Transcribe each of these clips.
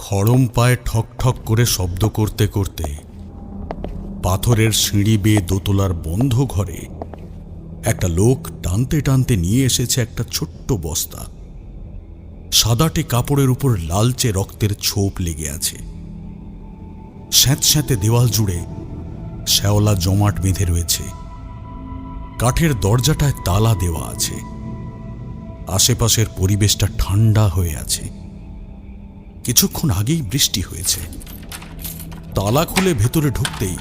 খড়ম পায়ে ঠক ঠক করে শব্দ করতে করতে পাথরের সিঁড়ি বেয়ে দোতলার বন্ধ ঘরে একটা লোক টানতে টানতে নিয়ে এসেছে একটা ছোট্ট বস্তা। সাদাটে কাপড়ের উপর লালচে রক্তের ছোপ লেগে আছে। স্যাঁতস্যাঁতে দেওয়াল জুড়ে শ্যাওলা জমাট বেঁধে রয়েছে। কাঠের দরজাটায় তালা দেওয়া আছে। আশেপাশের পরিবেশটা ঠান্ডা হয়ে আছে। কিছুক্ষণ আগেই বৃষ্টি হয়েছে। তালা খুলে ভেতরে ঢুকতেই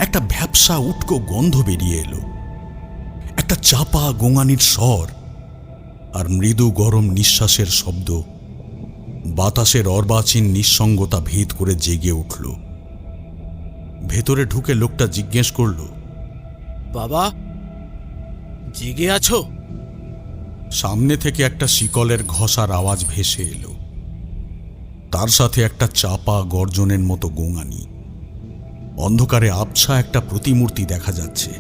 একটা ভ্যাপসা উটকো গন্ধ বেরিয়ে এলো। একটা চাপা গোঙানির স্বর আর মৃদু গরম নিঃশ্বাসের শব্দ বাতাসের অর্বাচীন নিঃসঙ্গতা ভেদ করে জেগে উঠল। ভেতরে ঢুকে লোকটা জিজ্ঞেস করল, বাবা, জেগে আছো? সামনে থেকে একটা শিকলের ঘষার আওয়াজ ভেসে এলো। তার সাথে একটা চাপা গর্জনের মতো গোঙানি। অন্ধকারে আবছা একটা প্রতিমূর্তি দেখা যাচ্ছে।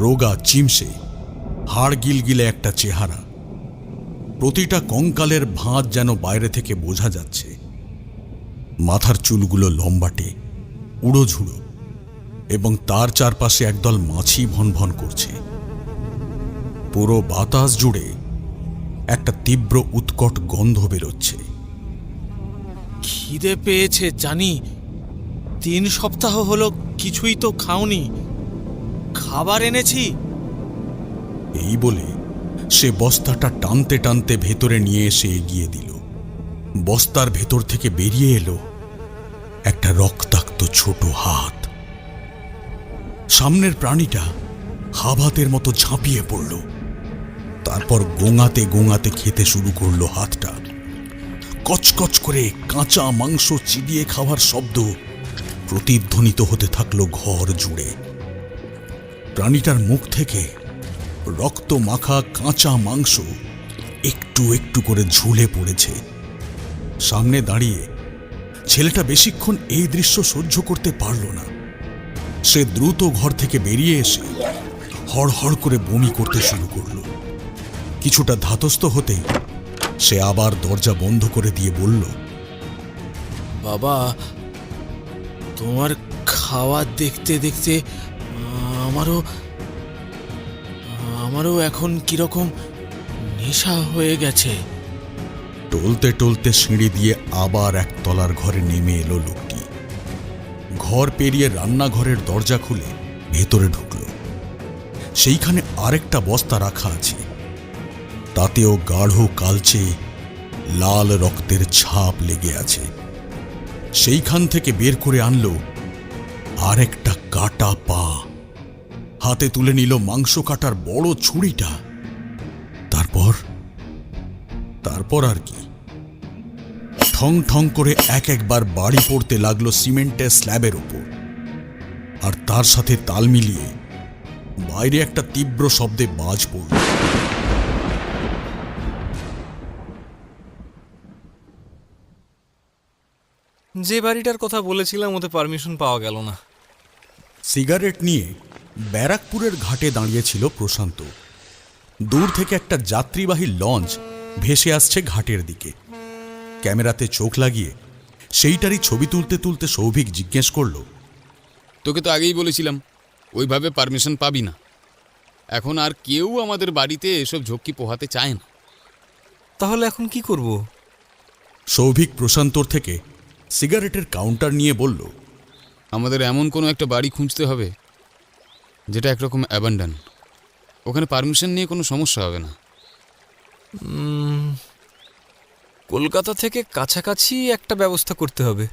রোগা, চিমসে, হাড় গিলগিলে একটা চেহারা। প্রতিটা কঙ্কালের ভাঁজ যেন বাইরে থেকে বোঝা যাচ্ছে। মাথার চুলগুলো লম্বাটে, উড়োঝুড়ো, এবং তার চারপাশে একদল মাছি ভনভন করছে। পুরো বাতাস জুড়ে একটা তীব্র উৎকট গন্ধ বেরোচ্ছে। খিদে পেয়েছে জানি, 3 সপ্তাহ হলো কিছুই তো খাওনি। খাবার এনেছি। এই বলে সে বস্তাটা টানতে টানতে ভেতরে নিয়ে এসে এগিয়ে দিল। বস্তার ভেতর থেকে বেরিয়ে এলো একটা রক্তাক্ত ছোট হাত। সামনের প্রাণীটা হাবাতের মতো ঝাঁপিয়ে পড়ল। তারপর গোঙাতে গোঙাতে খেতে শুরু করলো হাতটা। কচকচ করে কাঁচা মাংস চিবিয়ে খাওয়ার শব্দ প্রতিধ্বনিত হতে থাকলো ঘর জুড়ে। প্রাণীটার মুখ থেকে রক্ত মাখা কাঁচা মাংস একটু একটু করে ঝুলে পড়েছে। সামনে দাঁড়িয়ে ছেলেটা বেশিক্ষণ এই দৃশ্য সহ্য করতে পারল না। সে দ্রুত ঘর থেকে বেরিয়ে এসে হড়হড় করে বমি করতে শুরু করল। কিছুটা ধাতস্থ হতেই সে আবার দরজা বন্ধ করে দিয়ে বলল, বাবা, তোমার খাওয়া দেখতে দেখতে আমারও এখন কিরকম নেশা হয়ে গেছে। টলতে টলতে সিঁড়ি দিয়ে আবার একতলার ঘরে নেমে এলো লোকটি। ঘর পেরিয়ে রান্নাঘরের দরজা খুলে ভেতরে ঢুকল। সেইখানে আরেকটা বস্তা রাখা আছে। তাতেও গাঢ় কালচে লাল রক্তের ছাপ লেগে আছে। সেইখান থেকে বের করে আনলো আরেকটা কাটা পা। হাতে তুলে নিল মাংস কাটার বড় ছুরিটা। তারপর আর কি, ঠং ঠং করে একবার বাড়ি পড়তে লাগলো সিমেন্টের স্ল্যাবের ওপর। আর তার সাথে তাল মিলিয়ে বাইরে একটা তীব্র শব্দে বাজ পড়ল। যে বাড়িটার কথা বলেছিলাম ওতে পারমিশন পাওয়া গেল না। সিগারেট নিয়ে ব্যারাকপুরের ঘাটে দাঁড়িয়েছিল প্রশান্ত। দূর থেকে একটা যাত্রীবাহী লঞ্চ ভেসে আসছে ঘাটের দিকে। ক্যামেরাতে চোখ লাগিয়ে সেইটারই ছবি তুলতে তুলতে সৌভিক জিজ্ঞেস করল, তোকে তো আগেই বলেছিলাম ওইভাবে পারমিশন পাবি না। এখন আর কেউ আমাদের বাড়িতে এসব ঝক্কি পোহাতে চায় না। তাহলে এখন কি করব? সৌভিক প্রশান্তর থেকে সিগারেটের কাউন্টার নিয়ে বলল, আমাদের এমন কোনো একটা বাড়ি খুঁজতে হবে যেটা একরকম অ্যাবান্ডান। ওখানে পারমিশন নিয়ে কোনো সমস্যা হবে না। কলকাতা থেকে কাছাকাছি একটা ব্যবস্থা করতে হবে।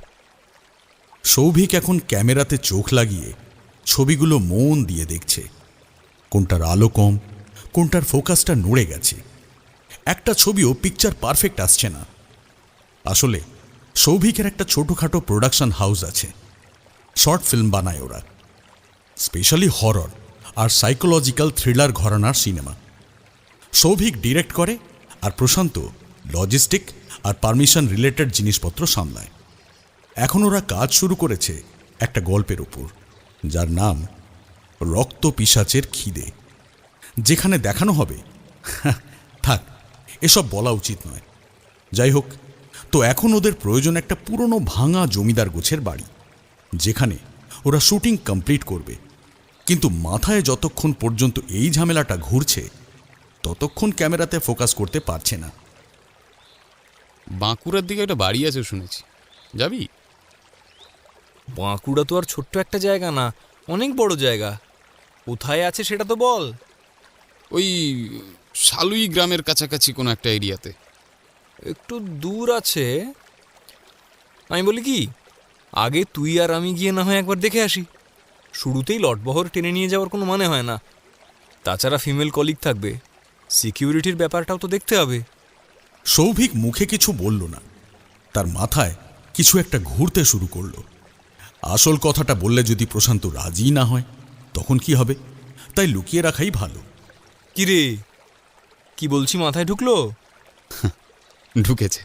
সৌভিক এখন ক্যামেরাতে চোখ লাগিয়ে ছবিগুলো মন দিয়ে দেখছে। কোনটার আলো কম, কোনটার ফোকাসটা নড়ে গেছে। একটা ছবিও পিকচার পারফেক্ট আসছে না। আসলে সৌভিকের একটা ছোটখাটো প্রোডাকশন হাউস আছে। শর্ট ফিল্ম বানায় ওরা, স্পেশালি হরর আর সাইকোলজিক্যাল থ্রিলার ঘরানার সিনেমা। সৌভিক ডিরেক্ট করে আর প্রশান্ত লজিস্টিক আর পারমিশন রিলেটেড জিনিসপত্র সামলায়। এখন ওরা কাজ শুরু করেছে একটা গল্পের উপর, যার নাম রক্ত পিশাচের খিদে। যেখানে দেখানো হবে, থাক, এসব বলা উচিত নয়। যাই হোক, তো এখন ওদের প্রয়োজন একটা পুরনো ভাঙা জমিদার গোছের বাড়ি, যেখানে ওরা শুটিং কমপ্লিট করবে। কিন্তু মাথায় যতক্ষণ পর্যন্ত এই ঝামেলাটা ঘুরছে ততক্ষণ ক্যামেরাতে ফোকাস করতে পারছে না। বাঁকুড়ার দিকে একটা বাড়ি আছে শুনেছি, যাবি? বাঁকুড়া তো আর ছোট্ট একটা জায়গা না, অনেক বড় জায়গা। কোথায় আছে সেটা তো বল। ওই শালুই গ্রামের কাছাকাছি কোনো একটা এরিয়াতে। একটু দূর আছে। আমি বলি কি, আগে তুই আর আমি গিয়ে না হয় একবার দেখে আসি। শুরুতেই লটবহর টেনে নিয়ে যাওয়ার কোনো মানে হয় না। তাছাড়া ফিমেল কলিগ থাকবে, সিকিউরিটির ব্যাপারটাও তো দেখতে হবে। সৌভিক মুখে কিছু বলল না, তার মাথায় কিছু একটা ঘুরতে শুরু করলো। আসল কথাটা বললে যদি প্রশান্ত রাজি না হয় তখন কি হবে, তাই লুকিয়ে রাখাই ভালো। কি রে, কি বলছি মাথায় ঢুকলো? ঢুকেছে।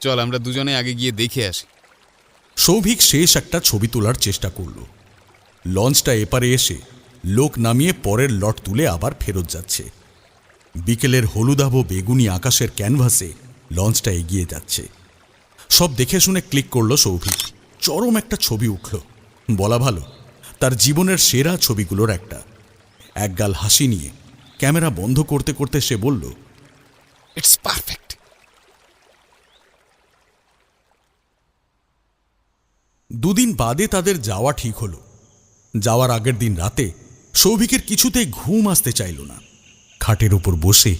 চল আমরা দুজনে আগে গিয়ে দেখে আসি। সৌভিক শেষ একটা ছবি তোলার চেষ্টা করল। লঞ্চটা এপারে এসে লোক নামিয়ে পরের লট তুলে আবার ফেরত যাচ্ছে। বিকেলের হলুদাভ বেগুনি আকাশের ক্যানভাসে লঞ্চটা এগিয়ে যাচ্ছে। সব দেখে শুনে ক্লিক করল সৌভিক। চরম একটা ছবি উঠল, বলা ভালো তার জীবনের সেরা ছবিগুলোর একটা। একগাল হাসি নিয়ে ক্যামেরা বন্ধ করতে করতে সে বলল, ইটস পারফেক্ট। দুদিন বাদে তাদের যাওয়া ঠিক হলো। যাওয়ার আগের দিন রাতে সৌভিকের কিছুতেই ঘুম আসতে চাইল না। খাটের উপর বসে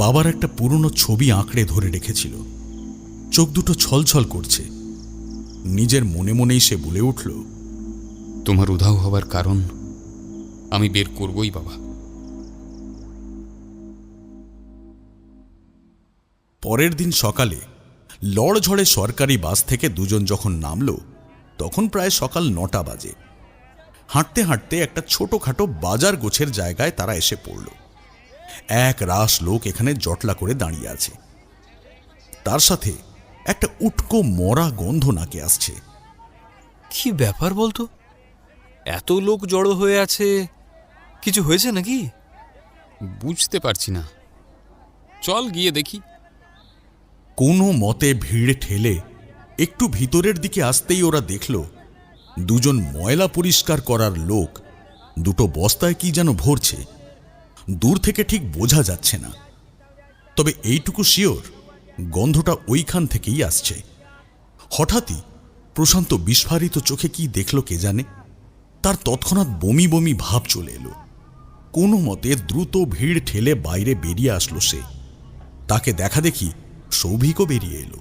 বাবার একটা পুরনো ছবি আঁকড়ে ধরে রেখেছিল। চোখ দুটো ছলছল করছে। নিজের মনে মনেই সে বলে উঠল, তোমার উধাও হবার কারণ আমি বের করবই বাবা। পরের দিন সকালে লড়ঝড়ে সরকারি বাস থেকে দুজন যখন নামল তখন প্রায় সকাল 9টা বাজে। হাঁটতে হাঁটতে একটা ছোটখাটো বাজার গোছের জায়গায় তারা এসে পড়ল। এক রাশ লোক এখানে জটলা করে দাঁড়িয়ে আছে। তার সাথে একটা উটকো মরা গন্ধ নাকে আসছে। কি ব্যাপার বলতো, এত লোক জড়ো হয়ে আছে, কিছু হয়েছে নাকি? বুঝতে পারছি না, চল গিয়ে দেখি। কোনো মতে ভিড় ঠেলে একটু ভিতরের দিকে আসতেই ওরা দেখল দুজন ময়লা পরিষ্কার করার লোক দুটো বস্তায় কি যেন ভরছে। দূর থেকে ঠিক বোঝা যাচ্ছে না, তবে এইটুকু শিওর গন্ধটা ওইখান থেকেই আসছে। হঠাৎই প্রশান্ত বিস্ফারিত চোখে কি দেখল কে জানে, তার তৎক্ষণাৎ বমি বমি ভাব চলে এলো। কোনো মতে দ্রুত ভিড় ঠেলে বাইরে বেরিয়ে আসলো সে। তাকে দেখা দেখি সৌভিকও বেরিয়ে এলো।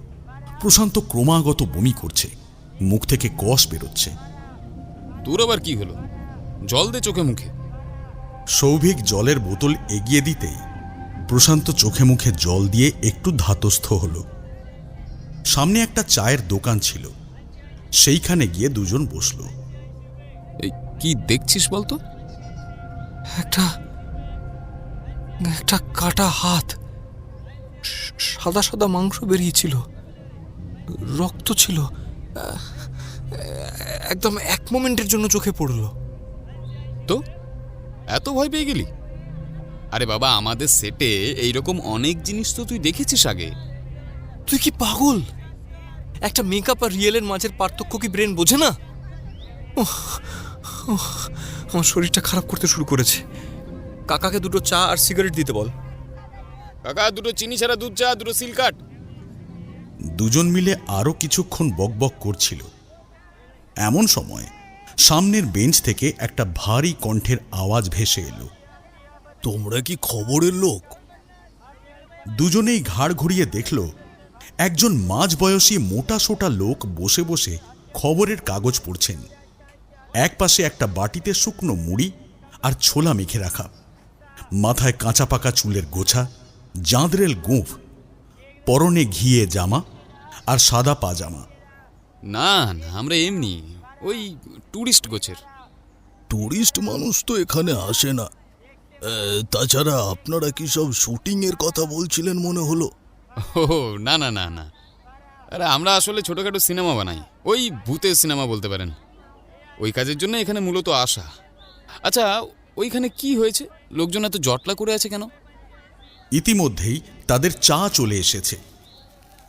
প্রশান্ত ক্রমাগত বমি করছে, মুখ থেকে কষ বেরোচ্ছে। তোর আবার কি হলো? জল দে চোখে মুখে। সৌভিক জলের বোতল এগিয়ে দিতেই প্রশান্ত চোখে মুখে জল দিয়ে একটু ধাতস্থ হল। সামনে একটা চায়ের দোকান ছিল, সেইখানে গিয়ে দুজন বসল। এই কি দেখছিস বলতো? একটা একটা কাটা হাত, সাদা সাদা মাংস বেরিয়েছিল, রক্ত ছিল। একদম এক মোমেন্টের জন্য চোখে পড়ল। তো এত ভয় পেয়ে গেলি? আরে বাবা, আমাদের সেটে এইরকম অনেক জিনিস তো তুই দেখেছিস আগে। তুই কি পাগল? একটা মেকআপ আর রিয়েলের মাঝের পার্থক্য কি ব্রেন বোঝে না? আমার শরীরটা খারাপ করতে শুরু করেছে। কাকাকে দুটো চা আর সিগারেট দিতে বল। কাকা, দুটো চিনি ছাড়া দুধ চা, দুটো সিলকাট। দুজন মিলে আরো কিছুক্ষণ বকবক করছিল। এমন সময় সামনের বেঞ্চ থেকে একটা ভারী কণ্ঠের আওয়াজ ভেসে এলো, তোমরা কি খবরের লোক? দুজনেই ঘাড় ঘুরিয়ে দেখল একজন মাঝবয়সী মোটা সোটা লোক বসে বসে খবরের কাগজ পড়ছেন। এক পাশে একটা বাটিতে শুকনো মুড়ি আর ছোলা মেখে রাখা, মাথায় কাঁচা পাকা চুলের গোছা, জাঁদরেল গোঁফ, পরনে ঘিয়ে জামা আর সাদা পাজামা। না না, আমরা এমনি ওই টুরিস্ট গোছের। টুরিস্ট মানুষ তো এখানে আসে না। তাছাড়া আপনারা কি সব শুটিংয়ের কথা বলছিলেন মনে হলো? ও না না না না, আরে আমরা আসলে ছোটোখাটো সিনেমা বানাই, ওই ভূতের সিনেমা বলতে পারেন। ওই কাজের জন্য এখানে মূলত আসা। আচ্ছা, ওইখানে কি হয়েছে? লোকজন এত জটলা করে আছে কেন? ইতিমধ্যেই তাদের চা চলে এসেছে।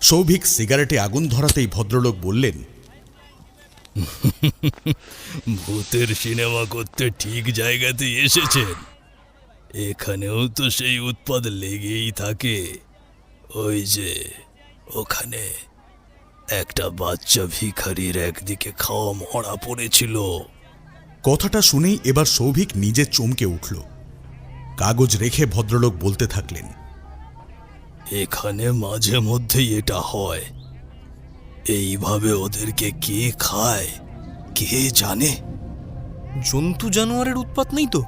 সৌভিক সিগারেটে আগুন ধরাতেই ভদ্রলোক বললেন, ভূতের সিনেমা করতে ঠিক জায়গাতে এসেছেন। এখানেও তো সেই উৎপাত লেগেই থাকে। ওই যে ওখানে একটা বাচ্চা ভিখারির একদিকে খাওয়া মরা পড়েছিল। কথাটা শুনেই এবার সৌভিক নিজে চমকে উঠল। কাগজ রেখে ভদ্রলোক বলতে থাকলেন, এখানে মাঝে মধ্যেই এটা হয়। এইভাবে ওদেরকে কে খায় কে জানে। জন্তু জানোয়ারের উৎপাত নেই তো?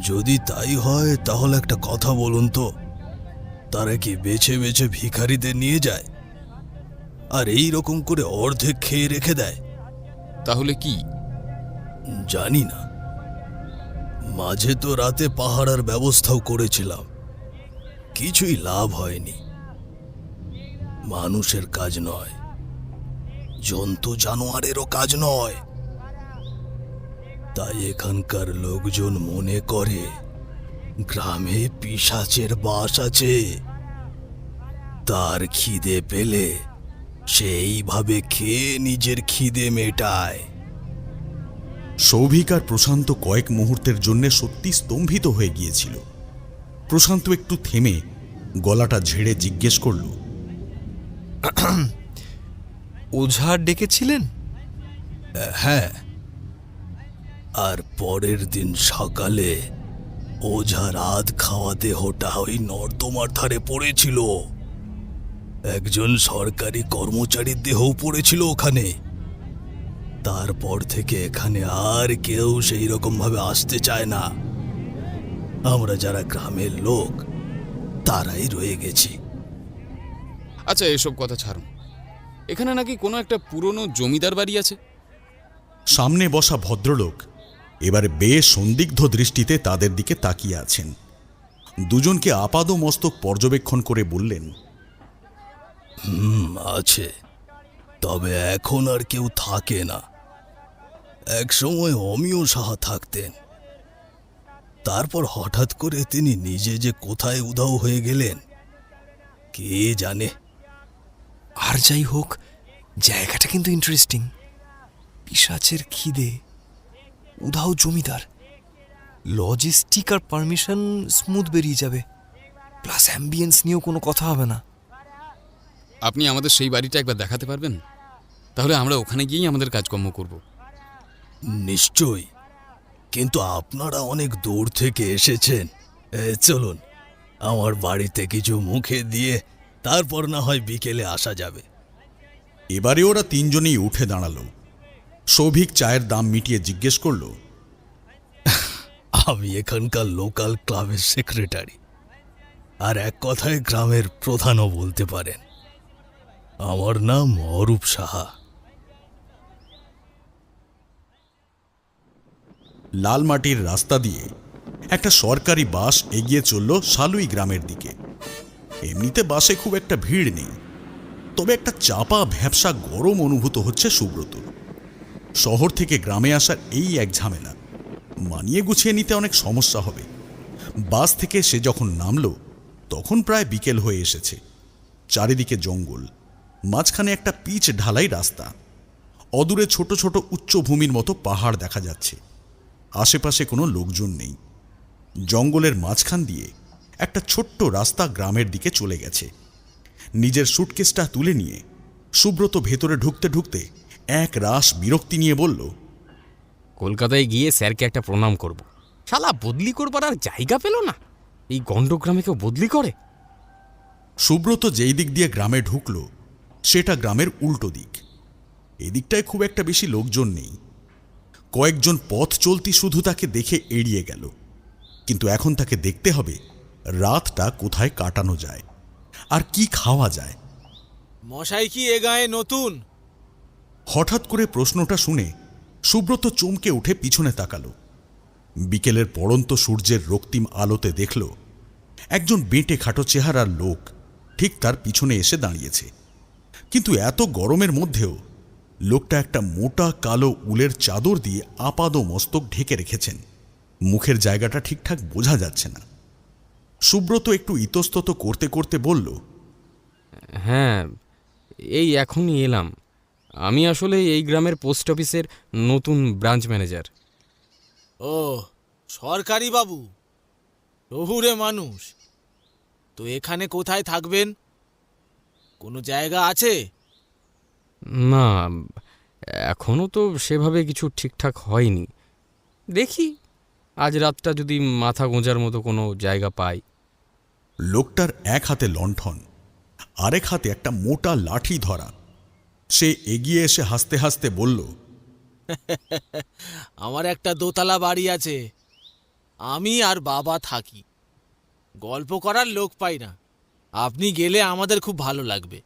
যদি তাই হয় তাহলে একটা কথা বলুন তো, তারা কি বেছে বেছে ভিখারিদের নিয়ে যায় আর এই রকম করে অর্ধেক খেয়ে রেখে দেয়? তাহলে কি? জানি না। মাঝে তো রাতে পাহারার ব্যবস্থাও করেছিলাম, কিছুই লাভ হয়নি। মানুষের কাজ নয়, জন্তু জানোয়ারেরও কাজ নয়। তাই এখানকার লোকজন মনে করে গ্রামে পিশাচের বাস আছে। তার খিদে পেলে সেইভাবে খেয়ে নিজের খিদে মেটায়। সৌভিক আর প্রশান্ত কয়েক মুহূর্তের জন্য সত্যি স্তম্ভিত হয়ে গিয়েছিল। প্রশান্ত একটু থেমে গলাটা ঝেড়ে জিজ্ঞেস করল, ওঝা ডেকেছিলেন? হ্যাঁ, আর পরের দিন সকালে ওঝা রাত খাওয়া দেহটা ওই নর্দমার ধারে পড়েছিল। একজন সরকারি কর্মচারীর দেহও পড়েছিল ওখানে। তারপর থেকে এখানে আর কেউ সেই রকম ভাবে আসতে চায় না। আমরা যারা গ্রামের লোক তারাই রয়ে গেছি। আচ্ছা, এসব কথা ছাড়ুন। এখানে নাকি কোনো একটা পুরনো জমিদার বাড়ি আছে। সামনে বসা ভদ্রলোক এবারে বেশ সন্দিগ্ধ দৃষ্টিতে তাদের দিকে তাকিয়ে আছেন। দুজনকে আপাদমস্তক পর্যবেক্ষণ করে বললেন, আছে, তবে এখন আর কেউ থাকে না। একসময় অমিয় সাহা থাকতেন, তারপর হঠাৎ করে তিনি নিজে যে কোথায় উধাও হয়ে গেলেন কে জানে। আর যাই হোক, জায়গাটা কিন্তু ইন্টারেস্টিং। পিশাচের খিদে, উধাও জমিদার, লজিস্টিক আর পারমিশন স্মুথ বেরিয়ে যাবে। প্লাস অ্যাম্বিয়েন্স নিয়েও কোনো কথা হবে না। আপনি আমাদের সেই বাড়িটা একবার দেখাতে পারবেন? তাহলে আমরা ওখানে গিয়েই আমাদের কাজকর্ম করব। নিশ্চয়ই, কিন্তু আপনারা অনেক দূর থেকে এসেছেন। চলুন, আমার বাড়িতে কিছু মুখে দিয়ে তারপর না হয় বিকেলে আসা যাবে। এবারে ওরা তিনজনেই উঠে দাঁড়ালো। সৌভিক চায়ের দাম মিটিয়ে জিজ্ঞেস করল, আমি এখানকার লোকাল ক্লাবের সেক্রেটারি, আর এক কথায় গ্রামের প্রধানও বলতে পারেন। আমার নাম অরূপ সাহা। লাল মাটির রাস্তা দিয়ে একটা সরকারি বাস এগিয়ে চলল শালুই গ্রামের দিকে। এমনিতে বাসে খুব একটা ভিড় নেই, তবে একটা চাপা ভ্যাপসা গরম অনুভূত হচ্ছে সুব্রতর। শহর থেকে গ্রামে আসার এই এক ঝামেলা, মানিয়ে গুছিয়ে নিতে অনেক সমস্যা হবে। বাস থেকে সে যখন নামল তখন প্রায় বিকেল হয়ে এসেছে। চারিদিকে জঙ্গল, মাঝখানে একটা পিচ ঢালাই রাস্তা। অদূরে ছোট ছোট উচ্চভূমির মতো পাহাড় দেখা যাচ্ছে। আশেপাশে কোনো লোকজন নেই। জঙ্গলের মাঝখান দিয়ে একটা ছোট্ট রাস্তা গ্রামের দিকে চলে গেছে। নিজের সুটকেসটা তুলে নিয়ে সুব্রত ভেতরে ঢুকতে ঢুকতে এক রাশ বিরক্তি নিয়ে বলল, কলকাতায় গিয়ে স্যারকে একটা প্রণাম করব। শালা বদলি করবার আর জায়গা পেল না। এই গণ্ডগ্রামে কেউ বদলি করে? সুব্রত যেই দিক দিয়ে গ্রামে ঢুকল সেটা গ্রামের উল্টো দিক। এদিকটায় খুব একটা বেশি লোকজন নেই। কয়েকজন পথ চলতি শুধু তাকে দেখে এড়িয়ে গেল। কিন্তু এখন তাকে দেখতে হবে রাতটা কোথায় কাটানো যায় আর কি খাওয়া যায়। মশাই কি এ গায়ে নতুন? হঠাৎ করে প্রশ্নটা শুনে সুব্রত চমকে উঠে পিছনে তাকালো। বিকেলের পড়ন্ত সূর্যের রক্তিম আলোতে দেখল একজন বেঁটে খাটো চেহারার লোক ঠিক তার পিছনে এসে দাঁড়িয়েছে। কিন্তু এত গরমের মধ্যেও লোকটা একটা মোটা কালো উলের চাদর দিয়ে আপাদমস্তক ঢেকে রেখেছেন। মুখের জায়গাটা ঠিকঠাক বোঝা যাচ্ছে না। সুব্রত একটু ইতস্তত করতে করতে বলল, হ্যাঁ, এই এখনই এলাম। আমি আসলে এই গ্রামের পোস্ট অফিসের নতুন ব্রাঞ্চ ম্যানেজার। ও, সরকারি বাবু, শহুরে মানুষ, তো এখানে কোথায় থাকবেন? কোনো জায়গা আছে? না, এখনও তো সেভাবে কিছু ঠিকঠাক হয়নি। দেখি আজ রাতটা যদি মাথা গোঁজার মতো কোনো জায়গা পাই। লোকটার এক হাতে লণ্ঠন, আরেক হাতে একটা মোটা লাঠি ধরা। সে এগিয়ে এসে হাসতে হাসতে বলল, আমার একটা দোতলা বাড়ি আছে, আমি আর বাবা থাকি। গল্প করার লোক পাই না, আপনি গেলে আমাদের খুব ভালো লাগবে।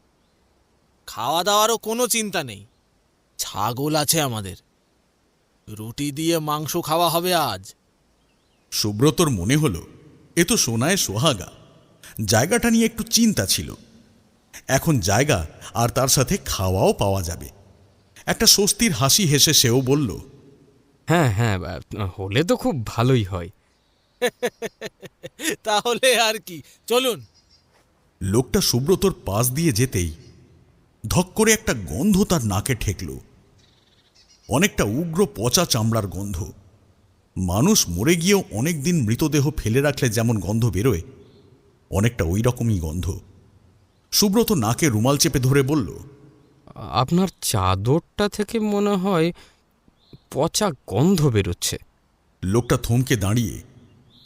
খাওয়া দাওয়ারও কোনো চিন্তা নেই, ছাগল আছে আমাদের, রুটি দিয়ে মাংস খাওয়া হবে আজ। সুব্রতর মনে হলো এ তো সোনায় সোহাগা। জায়গাটা নিয়ে একটু চিন্তা ছিল। এখন জায়গা আর তার সাথে খাওয়াও পাওয়া যাবে। একটা স্বস্তির হাসি হেসে সেও বলল, হ্যাঁ হ্যাঁ, হলে তো খুব ভালোই হয়। তাহলে আর কি, চলুন। লোকটা সুব্রতর পাশ দিয়ে যেতেই ধক করে একটা গন্ধ তার নাকে ঠেকল। অনেকটা উগ্র পচা চামড়ার গন্ধ। মানুষ মরে গিয়েও অনেক দিন মৃতদেহ ফেলে রাখলে যেমন গন্ধ বেরোয়, অনেকটা ওই রকমই গন্ধ। সুব্রত নাকে রুমাল চেপে ধরে বলল, আপনার চাদরটা থেকে মনে হয় পচা গন্ধ বেরোচ্ছে। লোকটা থমকে দাঁড়িয়ে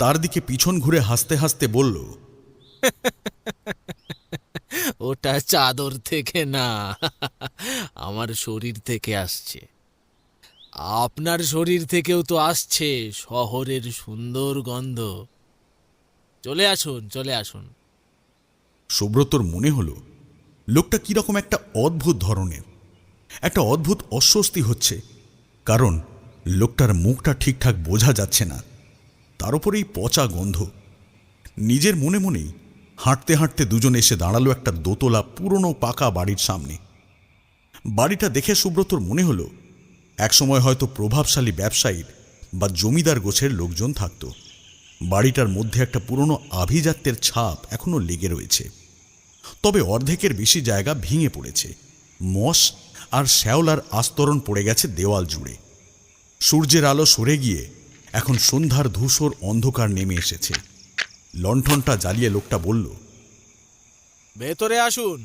তার দিকে পিছন ঘুরে হাসতে হাসতে বলল, ওটা চাদর থেকে না, আমার শরীর থেকে আসছে। আপনার শরীর থেকেও তো আসছে শহরের সুন্দর গন্ধ। চলে আসুন, চলে আসুন। সুব্রতর মনে হলো লোকটা কিরকম একটা অদ্ভুত ধরনের। একটা অদ্ভুত অস্বস্তি হচ্ছে, কারণ লোকটার মুখটা ঠিকঠাক বোঝা যাচ্ছে না, তার উপরেই পচা গন্ধ। নিজের মনে মনেই হাঁটতে হাঁটতে দুজন এসে দাঁড়ালো একটা দোতলা পুরনো পাকা বাড়ির সামনে। বাড়িটা দেখে সুব্রতর মনে হলো একসময় হয়তো প্রভাবশালী ব্যবসায়ীর বা জমিদার গোছের লোকজন থাকত। বাড়িটার মধ্যে একটা পুরনো আভিজাত্যের ছাপ এখনো লেগে রয়েছে, তবে অর্ধেকের বেশি জায়গা ভেঙে পড়েছে। মশ আর শ্যাওলার আস্তরণ পড়ে গেছে দেওয়াল জুড়ে। সূর্যের আলো সরে গিয়ে এখন সন্ধ্যার ধূসর অন্ধকার নেমে এসেছে। লণ্ঠনটা জ্বালিয়ে লোকটা বলল, ভেতরে আসুন।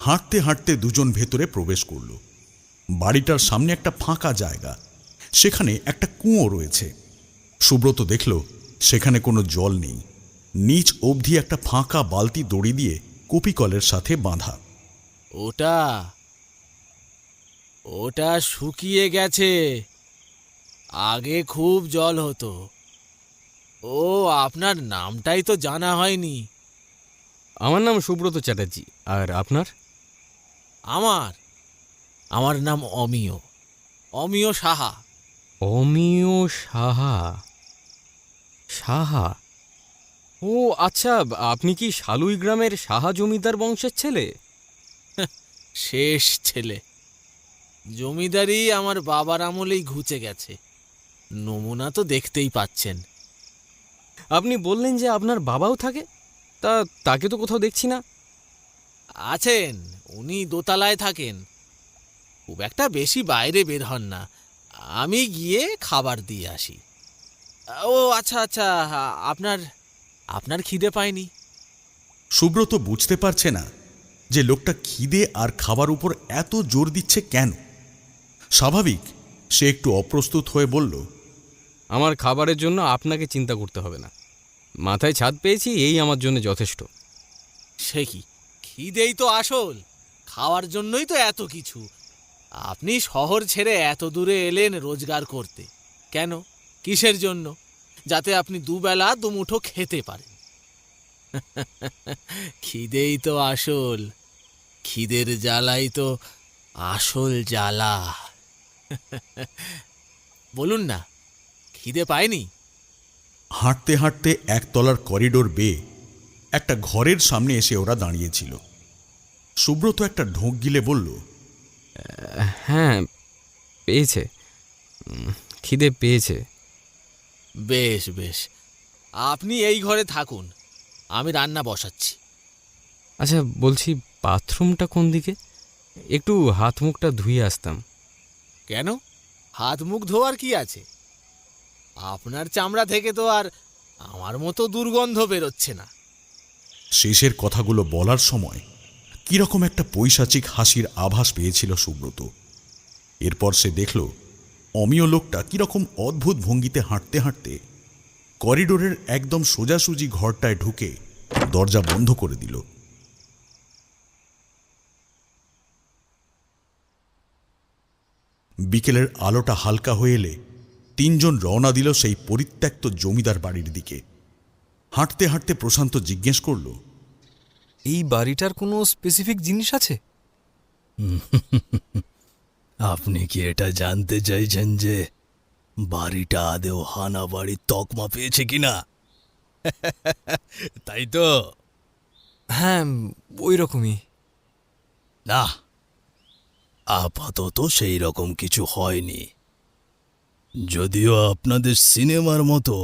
হাঁটতে হাঁটতে দুজন ভেতরে প্রবেশ করল। বাড়িটার সামনে একটা ফাঁকা জায়গা, সেখানে একটা কুঁয়ো রয়েছে। সুব্রত দেখল সেখানে কোনো জল নেই। নিচ অবধি একটা ফাঁকা বালতি দড়ি দিয়ে কপিকলের সাথে বাঁধা। ওটা ওটা শুকিয়ে গেছে, আগে খুব জল হতো। ও, আপনার নামটাই তো জানা হয়নি। আমার নাম সুব্রত চ্যাটার্জি। আর আপনার? আমার আমার নাম অমিয়, অমিয় সাহা। অমিয় সাহা? সাহা? ও আচ্ছা, আপনি কি শালুই গ্রামের সাহা জমিদার বংশের ছেলে? শেষ ছেলে। জমিদারি আমার বাবার আমলেই ঘুচে গেছে, নমুনা তো দেখতেই পাচ্ছেন। আপনি বললেন যে আপনার বাবাও থাকে, তাকে তো কোথাও দেখছি না। আছেন, উনি দোতলায় থাকেন, খুব একটা বেশি বাইরে বের হন না। আমি গিয়ে খাবার দিয়ে আসি। ও আচ্ছা আচ্ছা, আপনার আপনার খিদে পায়নি? সুব্রত বুঝতে পারছে না যে লোকটা খিদে আর খাবার উপর এত জোর দিচ্ছে কেন। স্বাভাবিক সে একটু অপ্রস্তুত হয়ে বলল, আমার খাবারের জন্য আপনাকে চিন্তা করতে হবে না, মাথায় ছাদ পেয়েছি, এই আমার জন্য যথেষ্ট। সে কি, খিদেই তো আসল, খাওয়ার জন্যই তো এত কিছু। আপনি শহর ছেড়ে এত দূরে এলেন রোজগার করতে, কেন, কিসের জন্য? যাতে আপনি দুবেলা দুমুঠো খেতে পারেন। খিদেই তো আসল, খিদের জ্বালাই তো আসল জ্বালা। বলুন না, খিদে পায়নি? হাঁটতে হাঁটতে একতলার করিডোর বেয়ে একটা ঘরের সামনে এসে ওরা দাঁড়িয়েছিল। সুব্রত একটা ঢোক গিলে বলল, হ্যাঁ, পেয়েছে, খিদে পেয়েছে। বেশ বেশ, আপনি এই ঘরে থাকুন, আমি রান্না বসাচ্ছি। আচ্ছা বলছি, বাথরুমটা কোন দিকে? একটু হাত মুখটা ধুয়ে আসতাম। কেন, হাত মুখ ধোয়ার কি আছে? আপনার চামড়া থেকে তো আর আমার মতো দুর্গন্ধ বেরোচ্ছে না। শেষের কথাগুলো বলার সময় কিরকম একটা পৈশাচিক হাসির আভাস পেয়েছিল সুব্রত। এরপর সে দেখল অমিয় লোকটা কিরকম অদ্ভুত ভঙ্গিতে হাঁটতে হাঁটতে করিডোরের একদম সোজাসুজি ঘরটায় ঢুকে দরজা বন্ধ করে দিল। বিকেলের আলোটা হালকা হয়ে এলে তিনজন রওনা দিল সেই পরিত্যক্ত জমিদার বাড়ির দিকে। হাঁটতে হাঁটতে প্রশান্ত জিজ্ঞেস করল, এই বাড়িটার কোনো স্পেসিফিক জিনিস আছে? আপনি কি এটা জানতে চাইছেন যে বাড়িটা আদেও হানা বাড়ির তকমা পেয়েছে কিনা? তাই তো? হ্যাঁ, ওই রকমই। না, আপাতত সেই রকম কিছু হয়নি। যদিও আপনাদের সিনেমার মতো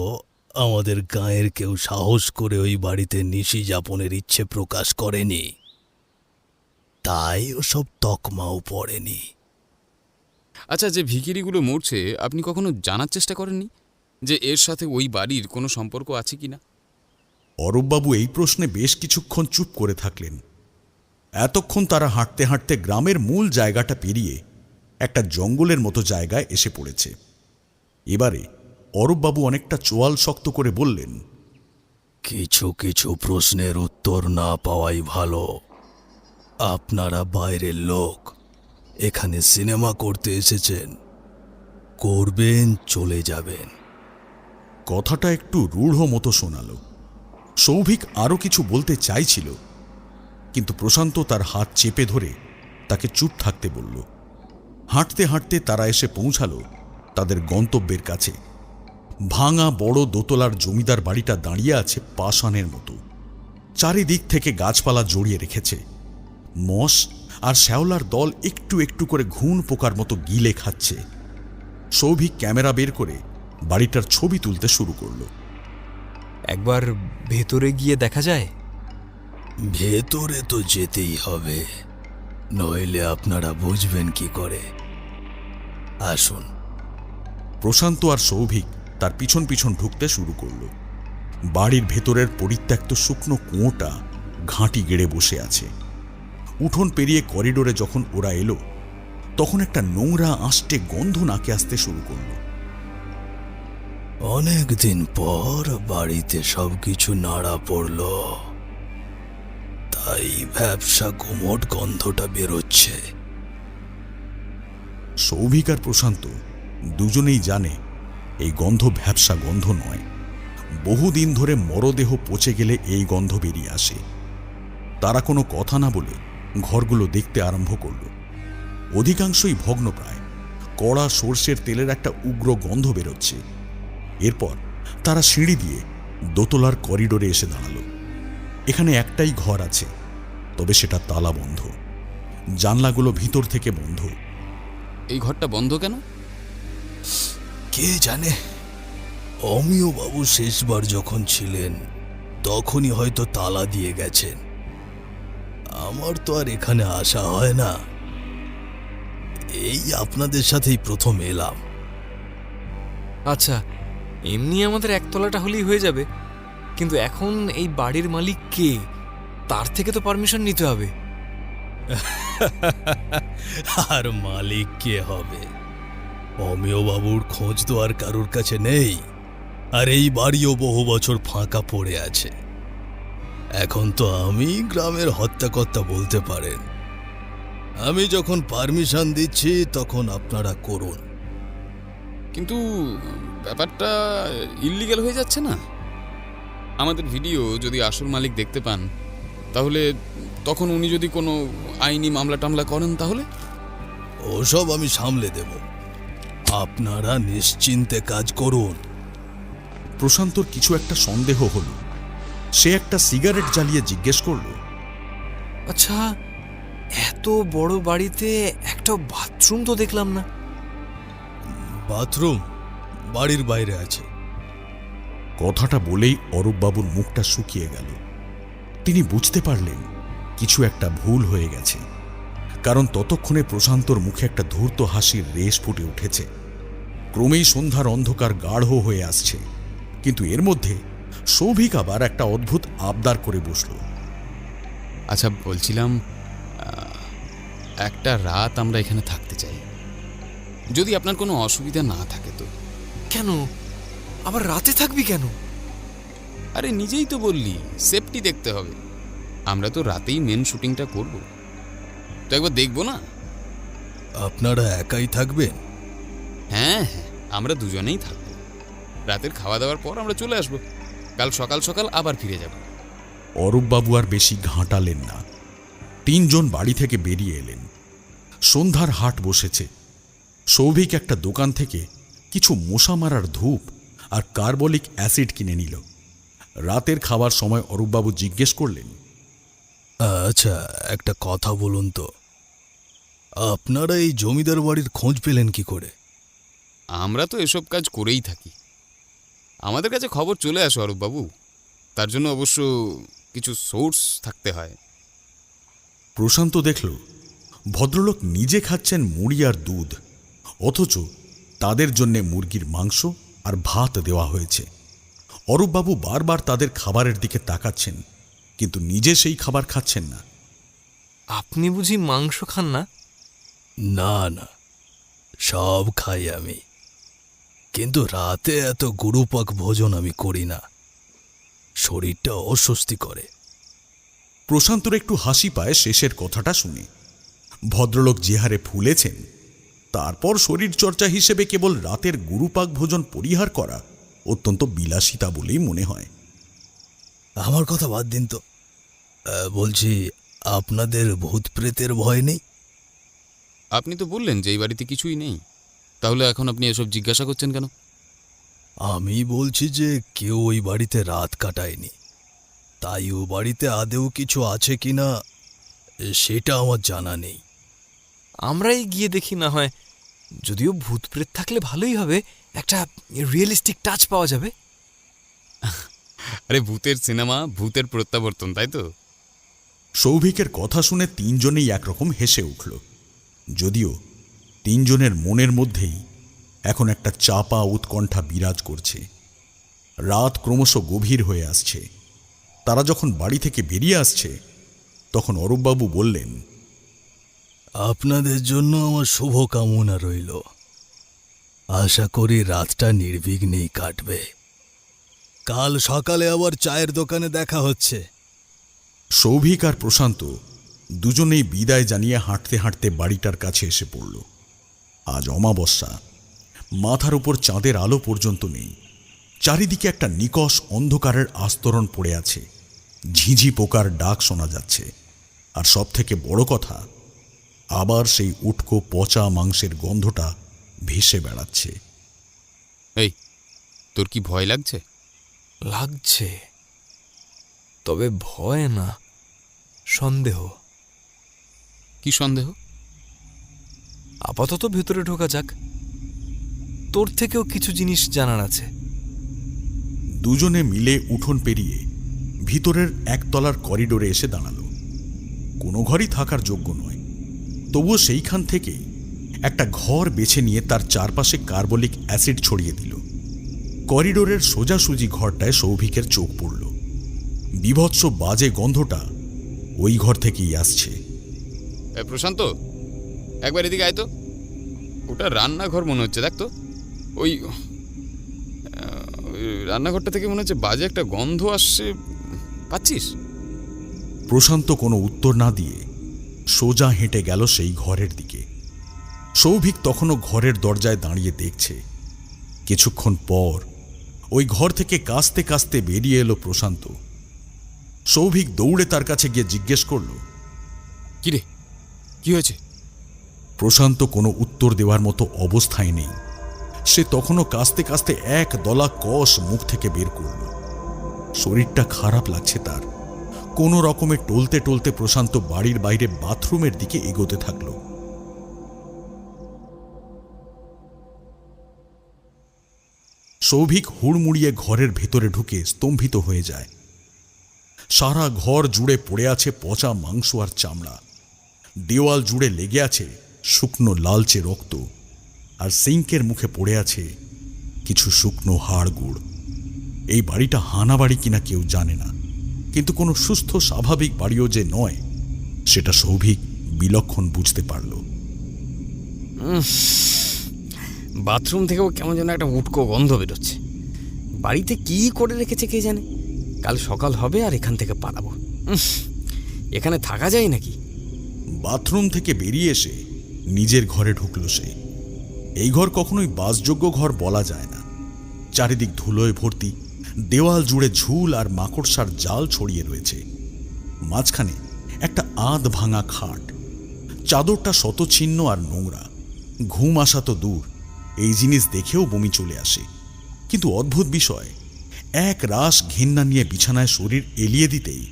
আমাদের গাঁয়ের কেউ সাহস করে ওই বাড়িতে নিশি যাপনের ইচ্ছে প্রকাশ করেনি, তাই ওসব তকমাও পড়েনি। আচ্ছা, যে ভিখিরিগুলো মরছে আপনি কখনো জানার চেষ্টা করেননি যে এর সাথে ওই বাড়ির কোনো সম্পর্ক আছে কিনা? অরূপবাবু এই প্রশ্নে বেশ কিছুক্ষণ চুপ করে থাকলেন। এতক্ষণ তারা হাঁটতে হাঁটতে গ্রামের মূল জায়গাটা পেরিয়ে একটা জঙ্গলের মতো জায়গায় এসে পড়েছে। এবারে অরূপবাবু অনেকটা চোয়াল শক্ত করে বললেন, কিছু কিছু প্রশ্নের উত্তর না পাওয়াই ভালো। আপনারা বাইরের লোক, এখানে সিনেমা করতে এসেছেন, করবেন, চলে যাবেন। কথাটা একটু রূঢ় মতো শোনালো। সৌভিক আরও কিছু বলতে চাইছিল, কিন্তু প্রশান্ত তার হাত চেপে ধরে তাকে চুপ থাকতে বলল। হাঁটতে হাঁটতে তারা এসে পৌঁছালো তাদের গন্তব্যের কাছে। ভাঙা বড় দোতলার জমিদার বাড়িটা দাঁড়িয়ে আছে পাষাণের মতো। চারিদিক থেকে গাছপালা জড়িয়ে রেখেছে। মশ আর শ্যাওলার দল একটু একটু করে ঘুণ পোকার মতো গিলে খাচ্ছে। সৌভিক ক্যামেরা বের করে বাড়িটার ছবি তুলতে শুরু করলো। একবার ভেতরে গিয়ে দেখা যায়? ভেতরে তো যেতেই হবে, নইলে আপনারা বুঝবেন কি করে। আসুন। প্রশান্ত আর সৌভিক তার পিছন পিছন ঢুকতে শুরু করল। বাড়ির ভেতরের পরিত্যক্ত শুকনো কুয়োটা ঘাঁটি গেড়ে বসে আছে। উঠোন পেরিয়ে করিডোরে যখন ওরা এলো, তখন একটা নোংরা আষ্টে গন্ধ নাকে আসতে শুরু করল। অনেক দিন পর বাড়িতে সবকিছু নাড়া পড়ল, তাই ভ্যাপসা গুমোট গন্ধটা বেরোচ্ছে। সৌভিক আর প্রশান্ত দুজনেই জানে এই গন্ধ ভ্যাপসা গন্ধ নয়। বহুদিন ধরে মরদেহ পচে গেলে এই গন্ধ বেরিয়ে আসে। তারা কোনো কথা না বলে ঘরগুলো দেখতে আরম্ভ করল। অধিকাংশই ভগ্নপ্রায়। কড়া সর্ষের তেলের একটা উগ্র গন্ধ বেরোচ্ছে। এরপর তারা সিঁড়ি দিয়ে দোতলার করিডোরে এসে দাঁড়ালো। এখানে একটাই ঘর আছে, তবে সেটা তালা বন্ধ। জানলাগুলো ভিতর থেকে বন্ধ। এই ঘরটা বন্ধ কেন? কে জানে, অমিয় বাবু শেষবার যখন ছিলেন তখনই হয়তো তালা দিয়ে গেছেন। আমার তো আর এখানে আসা হয় না, এই আপনাদের সাথেই প্রথম এলাম। আচ্ছা, এমনি আমাদের একতলাটা হলেই হয়ে যাবে, কিন্তু এখন এই বাড়ির মালিক কে, তার থেকে তো পারমিশন নিতে হবে। আর মালিক কে হবে? অমিয় বাবুর খোঁজ তো আর কারোর কাছে নেই, আর এই বাড়িও বহু বছর ফাঁকা পড়ে আছে। এখন তো আমি গ্রামের হত্যাকর্তা বলতে পারেন। আমি যখন পারমিশন দিচ্ছি তখন আপনারা করুন। কিন্তু ব্যাপারটা ইল্লিগ্যাল হয়ে যাচ্ছে না? আমাদের ভিডিও যদি আসল মালিক দেখতে পান, তাহলে তখন উনি যদি কোনো আইনি মামলা টামলা করেন, তাহলে? ওসব আমি সামলে দেব, আপনারা নিশ্চিন্তে কাজ করুন। প্রশান্তর কিছু একটা সন্দেহ হল। সে একটা সিগারেট জ্বালিয়ে জিজ্ঞেস করল, আচ্ছা, এত বড় বাড়িতে একটা বাথরুম তো দেখলাম না। বাথরুম বাড়ির বাইরে আছে। কথাটা বলেই অরূপবাবুর মুখটা শুকিয়ে গেল। তিনি বুঝতে পারলেন কিছু একটা ভুল হয়ে গেছে, কারণ ততক্ষণে প্রশান্তর মুখে একটা ধূর্ত হাসির রেশ ফুটে উঠেছে। ক্রমেই সন্ধ্যার অন্ধকার গাঢ় হয়ে আসছে, কিন্তু এর মধ্যে সৌভিক আবার একটা অদ্ভুত আবদার করে বসল। আচ্ছা, বলছিলাম একটা রাত আমরা এখানে থাকতে চাই, যদি আপনার কোনো অসুবিধা না থাকে তো। কেন আবার রাতে থাকবি কেন? আরে নিজেই তো বললি সেফটি দেখতে হবে। আমরা তো রাতেই মেন শুটিংটা করব, তো একবার দেখবো না? আপনারা একাই থাকবেন? হ্যাঁ হ্যাঁ, আমরা দুজনেই থাকবো। রাতের খাওয়া দাওয়ার পর আমরা চলে আসবো, কাল সকাল সকাল আবার ফিরে যাব। অরূপবাবু আর বেশি ঘাঁটালেন না। 3 জন বাড়ি থেকে বেরিয়ে এলেন। সন্ধ্যার হাট বসেছে। সৌভিক একটা দোকান থেকে কিছু মশা মারার ধূপ আর কার্বলিক অ্যাসিড কিনে নিল। রাতের খাবার সময় অরূপবাবু জিজ্ঞেস করলেন, আচ্ছা, একটা কথা বলুন তো, আপনারা এই জমিদার বাড়ির খোঁজ পেলেন কি করে? আমরা তো এসব কাজ করেই থাকি, আমাদের কাছে খবর চলে আসে অরূপবাবু। তার জন্য অবশ্য কিছু সোর্স থাকতে হয়। প্রশান্ত দেখল ভদ্রলোক নিজে খাচ্ছেন মুড়ি আর দুধ, অথচ তাদের জন্যে মুরগির মাংস আর ভাত দেওয়া হয়েছে। অরূপবাবু বারবার তাদের খাবারের দিকে তাকাচ্ছেন, কিন্তু নিজে সেই খাবার খাচ্ছেন না। আপনি বুঝি মাংস খান না? না না, সব খাই আমি, কিন্তু রাতে এত গুরুপাক ভোজন আমি করি না, শরীরটা অস্বস্তি করে। প্রশান্তর একটু হাসি পায় শেষের কথাটা শুনে। ভদ্রলোক যে হারে ফুলেছেন, তারপর শরীরচর্চা হিসেবে কেবল রাতের গুরুপাক ভোজন পরিহার করা অত্যন্ত বিলাসিতা বলেই মনে হয়। আমার কথা বাদ দিন তো, বলছি আপনাদের ভূত প্রেতের ভয় নেই? আপনি তো বললেন যে এই বাড়িতে কিছুই নেই, তাহলে এখন আপনি এসব জিজ্ঞাসা করছেন কেন? আমি বলছি যে কেউ ওই বাড়িতে রাত কাটায়নি, তাই ও বাড়িতে আদেও কিছু আছে কিনা সেটা আমার জানা নেই। আমরাই গিয়ে দেখি না হয়, যদিও ভূত প্রেত থাকলে ভালোই হবে, একটা রিয়েলিস্টিক টাচ পাওয়া যাবে। আরে ভূতের সিনেমা, ভূতের প্রত্যাবর্তন, তাই তো? সৌভিকের কথা শুনে 3 জনেই একরকম হেসে উঠল, যদিও 3 জনের মনের মধ্যেই এখন একটা চাপা উৎকণ্ঠা বিরাজ করছে। রাত ক্রমশ গভীর হয়ে আসছে। তারা যখন বাড়ি থেকে বেরিয়ে আসছে, তখন অরূপবাবু বললেন, আপনাদের জন্য আমার শুভ কামনা রইল। আশা করি রাতটা নির্বিঘ্নেই কাটবে। কাল সকালে আবার চায়ের দোকানে দেখা হচ্ছে। সৌভিক আর প্রশান্ত দুজনেই বিদায় জানিয়ে হাঁটতে হাঁটতে বাড়িটার কাছে এসে পড়ল। আজ অমাবস্যা, মাথার উপর চাঁদের আলো পর্যন্ত নেই। চারিদিকে একটা নিকষ অন্ধকারের আস্তরণ পড়ে আছে। ঝিঝি পোকার ডাক শোনা যাচ্ছে, আর সব থেকে বড় কথা, আবার সেই উটকো পচা মাংসের গন্ধটা ভেসে বেড়াচ্ছে। এই, তোর কি ভয় লাগছে? লাগছে, তবে ভয় না, সন্দেহ। কি সন্দেহ? আপাতত ভেতরে ঢোকা যাক, তোর থেকেও কিছু জিনিস জানার আছে। দুজনে মিলে উঠোন পেরিয়ে ভিতরের একতলার করিডোরে এসে দাঁড়ালো। কোনো ঘরই থাকার যোগ্য নয়, তবুও সেইখান থেকেই একটা ঘর বেছে নিয়ে তার চারপাশে কার্বলিক অ্যাসিড ছড়িয়ে দিল। করিডোরের সোজাসুজি ঘরটায় সৌভিকের চোখ পড়ল। বীভৎস বাজে গন্ধটা ওই ঘর থেকেই আসছে। প্রশান্ত, একবার এদিকে আয় তো। ওটা রান্নাঘর মনে হচ্ছে, দেখ তো। ওই রান্নাঘরটা থেকে মনে হচ্ছে বাজে একটা গন্ধ আসছে, পাচ্ছিস? প্রশান্ত কোনো উত্তর না দিয়ে সোজা হেঁটে গেল সেই ঘরের দিকে। সৌভিক তখনও ঘরের দরজায় দাঁড়িয়ে দেখছে। কিছুক্ষণ পর ওই ঘর থেকে কাস্তে কাস্তে বেরিয়ে এলো প্রশান্ত। সৌভিক দৌড়ে তার কাছে গিয়ে জিজ্ঞেস করল, কিরে, কি হয়েছে? প্রশান্ত কোনো উত্তর দেওয়ার মতো অবস্থায় নেই। সে তখনও কাস্তে কাস্তে এক দলা কষ মুখ থেকে বের করল। শরীরটা খারাপ লাগছে তার। কোনো রকমে টলতে টলতে প্রশান্ত বাড়ির বাইরে বাথরুমের দিকে এগোতে থাকল। সৌভিক হুড়মুড়িয়ে ঘরের ভেতরে ঢুকে স্তম্ভিত হয়ে যায়। সারা ঘর জুড়ে পড়ে আছে পচা মাংস আর চামড়া। দেওয়াল জুড়ে লেগে আছে শুকনো লালচে রক্ত, আর সিঙ্কের মুখে পড়ে আছে কিছু শুকনো হাড়গুড়। এই বাড়িটা হানা বাড়ি কিনা কেউ জানে না, কিন্তু কোনো সুস্থ স্বাভাবিক বাড়িও যে নয় সেটা সৌভিক বিলক্ষণ বুঝতে পারল। বাথরুম থেকেও কেমন যেন একটা উটকো গন্ধ বেরোচ্ছে। বাড়িতে কি করে রেখেছে কে জানে। কাল সকাল হবে আর এখান থেকে পালাবো। এখানে থাকা যায় নাকি? বাথরুম থেকে বেরিয়ে এসে নিজের ঘরে ঢুকল সে। এই ঘর কখনোই বাসযোগ্য ঘর বলা যায় না। চারিদিক ধুলোয় ভর্তি, দেওয়াল জুড়ে ঝুল আর মাকড়সার জাল ছড়িয়ে রয়েছে। মাঝখানে একটা আধ ভাঙা খাট, চাদরটা শতছিন্ন আর নোংরা। ঘুম আসা তো দূর, এই জিনিস দেখেও বমি চলে আসে। কিন্তু অদ্ভুত বিষয়, এক রাশ ঘেন্না নিয়ে বিছানায় শরীর এলিয়ে দিতেই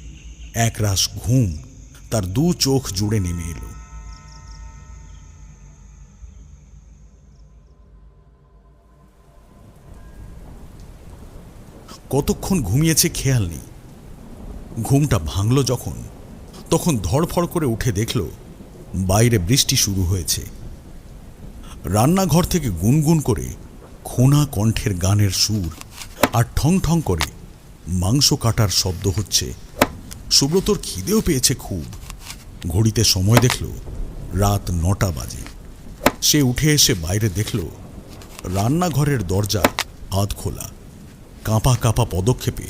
এক রাশ ঘুম তার দু চোখ জুড়ে নেমে এলো। কতক্ষণ ঘুমিয়েছে খেয়াল নেই। ঘুমটা ভাঙল যখন, তখন ধড়ফড় করে উঠে দেখল বাইরে বৃষ্টি শুরু হয়েছে। রান্নাঘর থেকে গুনগুন করে খোনা কণ্ঠের গানের সুর আর ঠং ঠং করে মাংস কাটার শব্দ হচ্ছে। সুব্রতর খিদেও পেয়েছে খুব। ঘড়িতে সময় দেখল রাত 9টা বাজে। সে উঠে এসে বাইরে দেখল রান্নাঘরের দরজা আধ খোলা। কাঁপা কাঁপা পদক্ষেপে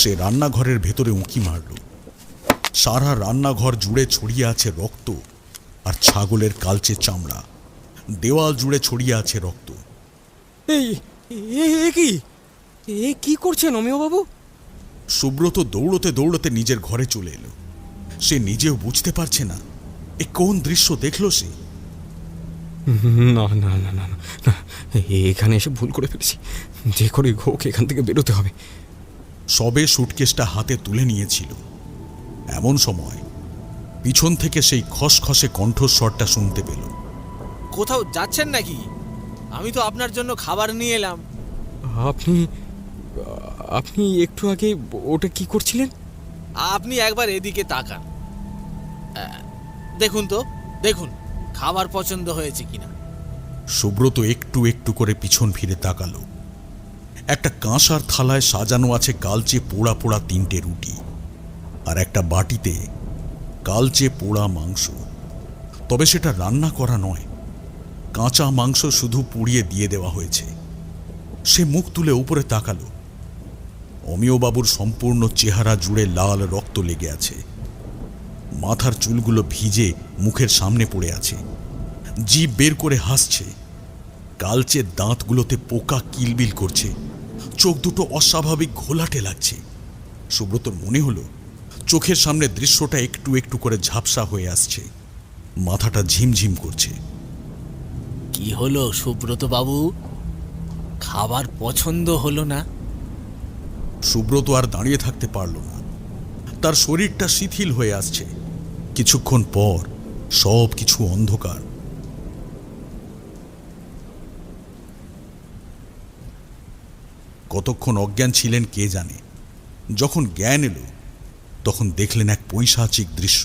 সে রান্নাঘরের ভেতরে উঁকি মারল। সারা রান্নাঘর জুড়ে ছড়িয়ে আছে রক্ত আর ছাগলের কালচে চামড়া। দেওয়াল জুড়ে ছড়িয়ে আছে রক্ত। এ কি করছেন অমিয়বাবু? সুব্রত দৌড়তে দৌড়তে নিজের ঘরে চলে এলো। সে নিজেও বুঝতে পারছে না এ কোন দৃশ্য দেখল সে। না না না না না, এখানে এসে ভুল করে ফেলেছি। যে করে হোক এখান থেকে বেরোতে হবে। সবে সুটকেসটা হাতে তুলে নিয়েছিল, এমন সময় পিছন থেকে সেই খসখসে কণ্ঠস্বরটা শুনতে পেল। কোথাও যাচ্ছেন নাকি? আমি তো আপনার জন্য খাবার নিয়ে এলাম। আপনি আপনি একটু আগে ওটা কি করছিলেন? আপনি একবার এদিকে তাকান। দেখুন তো, দেখুন খাবার পছন্দ হয়েছে কিনা। সুব্রত একটু একটু করে পিছন ফিরে তাকালো। একটা কাঁসার থালায় সাজানো আছে কালচে পোড়া পোড়া 3টে রুটি, আর একটা বাটিতে কালচে পোড়া মাংস। তবে সেটা রান্না করা নয়, কাঁচা মাংস শুধু পুড়িয়ে দিয়ে দেওয়া হয়েছে। সে মুখ তুলে উপরে তাকালো। অমিয়বাবুর সম্পূর্ণ চেহারা জুড়ে লাল রক্ত লেগে আছে। মাথার চুলগুলো ভিজে মুখের সামনে পড়ে আছে। জিভ বের করে হাসছে। কালচে দাঁতগুলোতে পোকা কিলবিল করছে। চোখ দুটো অস্বাভাবিক ঘোলাটে লাগছে। সুব্রতর মনে হলো চোখের সামনে দৃশ্যটা একটু একটু করে ঝাপসা হয়ে আসছে। মাথাটা ঝিমঝিম করছে। কি হলো সুব্রত বাবু, খাবার পছন্দ হলো না? সুব্রত আর দাঁড়িয়ে থাকতে পারল না। তার শরীরটা শিথিল হয়ে আসছে। কিছুক্ষণ পর সব কিছু অন্ধকার। কতক্ষণ অজ্ঞান ছিলেন কে জানে। যখন জ্ঞান এলো তখন দেখলেন এক পৈশাচিক দৃশ্য।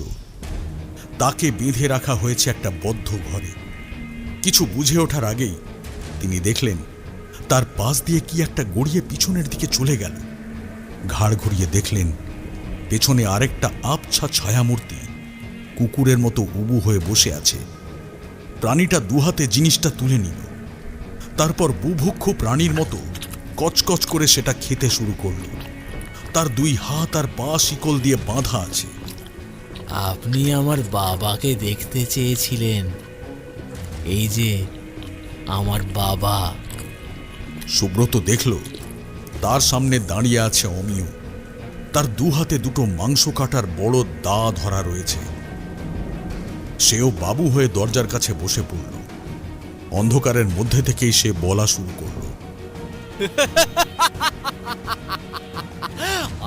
তাকে বেঁধে রাখা হয়েছে একটা বদ্ধ ঘরে। কিছু বুঝে ওঠার আগেই তিনি দেখলেন তার পাশ দিয়ে কি একটা গড়িয়ে পিছনের দিকে চলে গেল। ঘাড় ঘুরিয়ে দেখলেন পেছনে আরেকটা আবছা ছায়ামূর্তি কুকুরের মতো উবু হয়ে বসে আছে। প্রাণীটা দুহাতে জিনিসটা তুলে নিল। তারপর বুভুক্ষ প্রাণীর মতো কচকচ করে সেটা খেতে শুরু করল। তার 2 হাত আর পা শিকল দিয়ে বাঁধা আছে। আপনি আমার বাবাকে দেখতে চেয়েছিলেন, এই যে আমার বাবা। সুব্রত দেখল তার সামনে দাঁড়িয়ে আছে অমিয়। তার 2 হাতে 2টো মাংস কাটার বড় দা ধরা রয়েছে। সেও বাবু হয়ে দরজার কাছে বসে পড়ল। অন্ধকারের মধ্যে থেকেই সে বলা শুরু করল।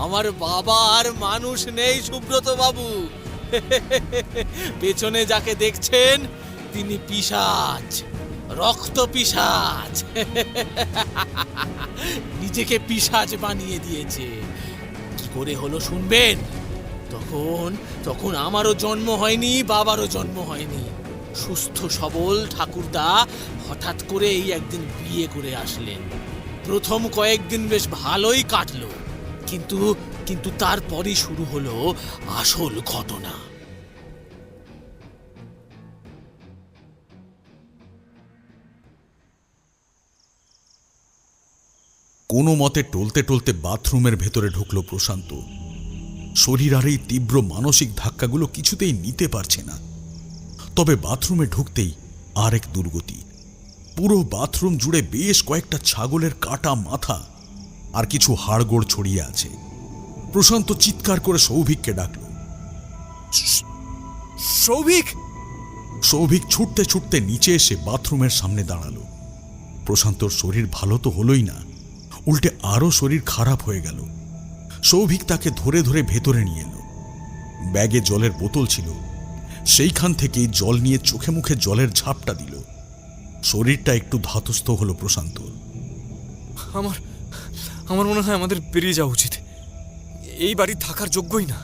আমার বাবা আর মানুষ নেই সুব্রত বাবু। পেছনে যাকে দেখছেন তিনি পিশাচ, রক্ত পিশাচ। নিজেকে পিশাচ বানিয়ে দিয়েছে। কি করে হলো শুনবেন। তখন তখন আমারও জন্ম হয়নি, বাবারও জন্ম হয়নি। সুস্থ সবল ঠাকুরদা হঠাৎ করে এই একদিন বিয়ে করে আসলেন। প্রথম কয়েকদিন বেশ ভালোই কাটলো, কিন্তু কিন্তু তারপরই শুরু হলো আসল ঘটনা। কোনো মতে টলতে টলতে বাথরুমের ভেতরে ঢুকলো প্রশান্ত। শরীর আর এই তীব্র মানসিক ধাক্কাগুলো কিছুতেই নিতে পারছে না। তবে বাথরুমে ঢুকতেই আরেক দুর্গতি। পুরো বাথরুম জুড়ে বেশ কয়েকটা ছাগলের কাটা মাথা আর কিছু হাড়গোড় ছড়িয়ে আছে। প্রশান্ত চিৎকার করে সৌভিককে ডাকল। সৌভিক! সৌভিক ছুটতে ছুটতে নিচে এসে বাথরুমের সামনে দাঁড়ালো। প্রশান্তর শরীর ভালো তো হলোই না, উল্টে আরো শরীর খারাপ হয়ে গেল। সৌভিক তাকে ধরে ধরে ভেতরে নিয়ে এলো। ব্যাগে জলের বোতল ছিল, সেইখান থেকেই জল নিয়ে চোখে মুখে জলের ঝাপটা দিল। শরীরটা একটু ধাতস্থ হলো প্রশান্ত। আমার আমার মনে হয় আমাদের বেরিয়ে যাওয়া উচিত। এই বাড়ি থাকার যোগ্যই না।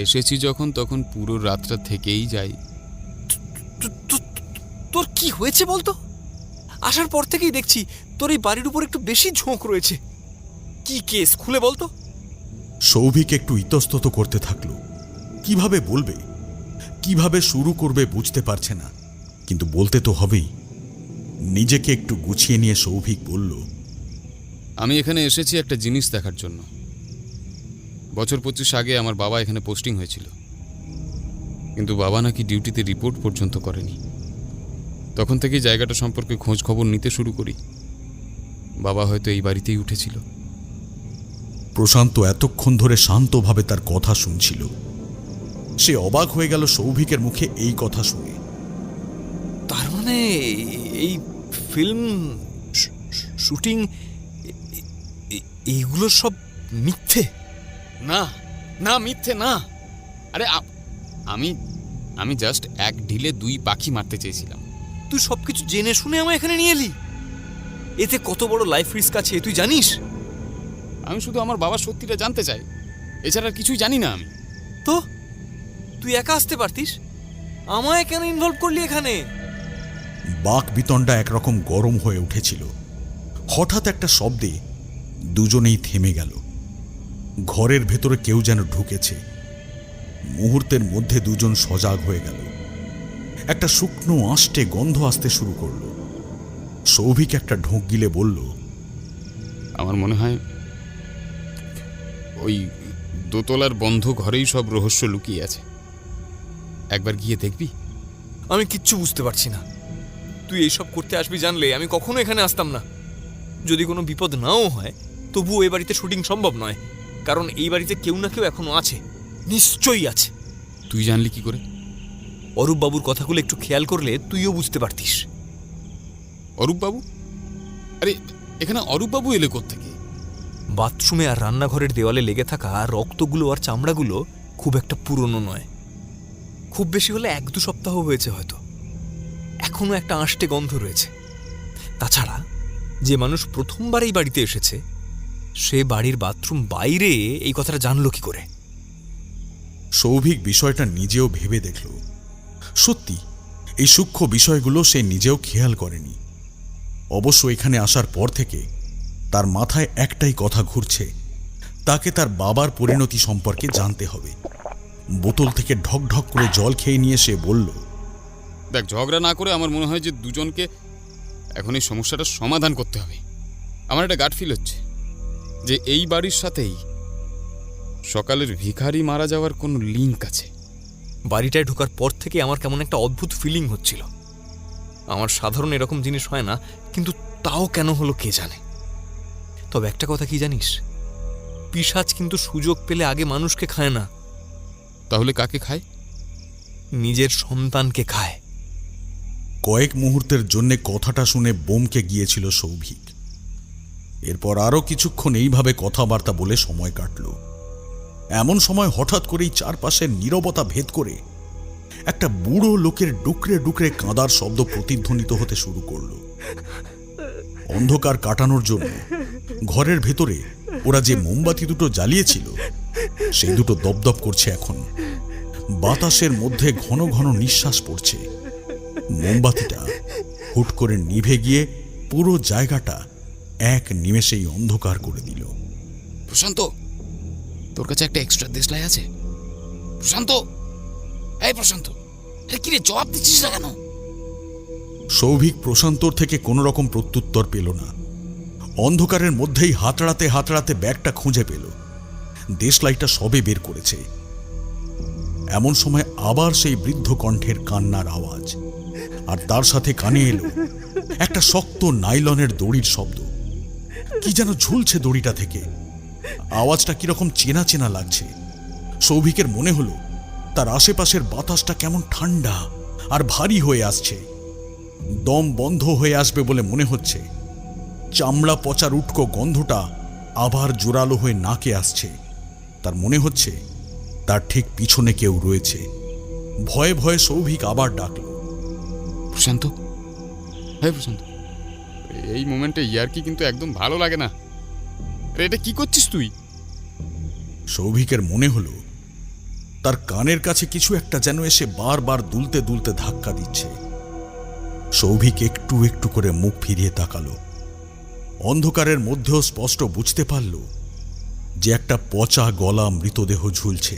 এসেছি যখন তখন পুরো রাতটা থেকেই যাই। তোর কি হয়েছে বলতো? আসার পর থেকেই দেখছি তোর এই বাড়ির উপর একটু বেশি ঝোঁক রয়েছে। কি কেস খুলে বলতো? সৌভিক একটু ইতস্তত করতে থাকলো। কিভাবে বলবে, কিভাবে শুরু করবে বুঝতে পারছে না, কিন্তু বলতে তো হবেই। নিজেকে একটু গুছিয়ে নিয়ে সৌভিক বলল, আমি এখানে এসেছি একটা জিনিস দেখার জন্য। বছর 25 আগে আমার বাবা এখানে পোস্টিং হয়েছিল, কিন্তু বাবা নাকি ডিউটিতে রিপোর্ট পর্যন্ত করেনি। তখন থেকেই জায়গাটা সম্পর্কে খোঁজ খবর নিতে শুরু করি। বাবা হয়তো এই বাড়িতেই উঠেছিল। প্রশান্ত এতক্ষণ ধরে শান্তভাবে তার কথা শুনছিল। সে অবাক হয়ে গেল সৌভিকের মুখে এই কথা শুনে। তার মানে এই ফিল্ম শুটিং এইগুলো সব মিথ্যে? না না, মিথ্যে না। আরে আমি আমি জাস্ট এক ঢিলে 2 পাখি মারতে চেয়েছিলাম। তুই সবকিছু জেনে শুনে আমায় এখানে নিয়ে এলি? এতে কত বড় লাইফ রিস্ক আছে তুই জানিস? আমি শুধু আমার বাবার সত্যিটা জানতে চাই, এছাড়া কিছুই জানি না আমি। তো তুই একা আসতে পারতিস, আমায় কেন ইনভলভ করলি এখানে? বাক বিতণ্ডা একরকম গরম হয়ে উঠেছিল। হঠাৎ একটা শব্দে দুজনেই থেমে গেল। ঘরের ভেতরে কেউ যেন ঢুকেছে। মুহূর্তের মধ্যে দুজন সজাগ হয়ে গেল। একটা শুকনো আষ্টে গন্ধ আসতে শুরু করল। সৌভিক একটা ঢোক গিলে বলল, আমার মনে হয় ওই দোতলার বন্ধ ঘরেই সব রহস্য লুকিয়ে আছে। একবার গিয়ে দেখবি? আমি কিচ্ছু বুঝতে পারছি না। তুই এইসব করতে আসবি জানলে আমি কখনো এখানে আসতাম না। যদি কোনো বিপদ নাও হয় তবুও এ বাড়িতে শুটিং সম্ভব নয়, কারণ এই বাড়িতে কেউ না কেউ এখনো আছে, নিশ্চয়ই আছে। তুই জানলি কি করে? অরূপ বাবুর কথাগুলো একটু খেয়াল করলে তুইও বুঝতে পারতিস। অরূপ বাবু? আরে এখানে অরূপ বাবু এলে কোত্থেকে? বাথরুমে আর রান্নাঘরের দেওয়ালে লেগে থাকা রক্তগুলো আর চামড়াগুলো খুব একটা পুরনো নয়। খুব বেশি হলে 1-2 সপ্তাহ হয়েছে হয়তো। এখনো একটা আষ্টে গন্ধ রয়েছে। তাছাড়া যে মানুষ প্রথমবার এই বাড়িতে এসেছে সে বাড়ির বাথরুম বাইরে এই কথাটা জানলো কি করে? সৌভিক বিষয়টা নিজেও ভেবে দেখল। সত্যি এই সূক্ষ্ম বিষয়গুলো সে নিজেও খেয়াল করেনি। অবশ্য এখানে আসার পর থেকে তার মাথায় একটাই কথা ঘুরছে, তাকে তার বাবার পরিণতি সম্পর্কে জানতে হবে। বোতল থেকে ঢক ঢক করে জল খেয়ে নিয়ে সে বলল, দেখ, ঝগড়া না করে আমার মনে হয় যে দুজনকে এখন এই সমস্যাটার সমাধান করতে হবে। আমার একটা গাট ফিল হচ্ছে যে এই বাড়ির সাথেই সকালের ভিখারি মারা যাওয়ার কোনো লিঙ্ক আছে। বাড়িটায় ঢোকার পর থেকে আমার কেমন একটা অদ্ভুত ফিলিং হচ্ছিল। আমার সাধারণ এরকম জিনিস হয় না, কিন্তু তাও কেন হলো কে জানে। তবে একটা কথা কি জানিস, পিশাচ কিন্তু সুযোগ পেলে আগে মানুষকে খায় না। তাহলে কাকে খায়? নিজের সন্তানকে খায়। কয়েক মুহূর্তের জন্য কথাটা শুনে বমকে গিয়েছিল সৌভিক। এরপর আরো কিছুক্ষণ এইভাবে কথাবার্তা বলে সময় কাটল। এমন সময় হঠাৎ করেই চারপাশের নীরবতা ভেদ করে একটা বুড়ো লোকের ডুকরে ডুকরে কাঁদার শব্দ প্রতিধ্বনিত হতে শুরু করল। অন্ধকার কাটানোর জন্য ঘরের ভেতরে ওরা যে মোমবাতি দুটো জ্বালিয়েছিল সেই দুটো দপদপ করছে এখন। বাতাসের মধ্যে ঘন ঘন নিঃশ্বাস পড়ছে। মোমবাতিটা হুট করে নিভে গিয়ে পুরো জায়গাটা এক নিমেষেই অন্ধকার করে দিল। প্রশান্ত, তোর কাছে একটা এক্সট্রা দেশলাই আছে? প্রশান্ত, এই প্রশান্ত, কি রে জবাব দিচ্ছিস না কেন? সৌভিক প্রশান্তর থেকে কোনো রকম প্রত্যুত্তর পেল না। অন্ধকারের মধ্যেই হাতড়াতে হাতড়াতে ব্যাগটা খুঁজে পেল। দেশলাইটা সবে বের করেছে। এমন সময় আবার সেই বৃদ্ধ কণ্ঠের কান্নার আওয়াজ, আর তার সাথে কানে এলো একটা শক্ত নাইলনের দড়ির শব্দ। কি যেন ঝুলছে দড়িটা থেকে। আওয়াজটা কিরকম চেনা চেনা লাগছে। সৌভিকের মনে হলো তার আশেপাশের বাতাসটা কেমন ঠান্ডা আর ভারী হয়ে আসছে। দম বন্ধ হয়ে আসবে বলে মনে হচ্ছে। চামড়া পচার উটকো গন্ধটা আবার জোরালো হয়ে নাকে আসছে। তার মনে হচ্ছে তার ঠিক পিছনে কেউ রয়েছে। ভয়ে ভয়ে সৌভিক আবার ডাকল, প্রশান্ত, হ্যাঁ প্রশান্ত। এই মোমেন্টে ইয়ার্কি কিন্তু একদম ভালো লাগে না। আরে এটা কি করছিস তুই? সৌভিকের মনে হলো তার কানের কাছে কিছু একটা যেন এসে বারবার দুলতে দুলতে ধাক্কা দিচ্ছে। সৌভিক একটু একটু করে মুখ ফিরিয়ে তাকালো। অন্ধকারের মধ্যেও স্পষ্ট বুঝতে পারল যে একটা পচা গলা মৃতদেহ ঝুলছে।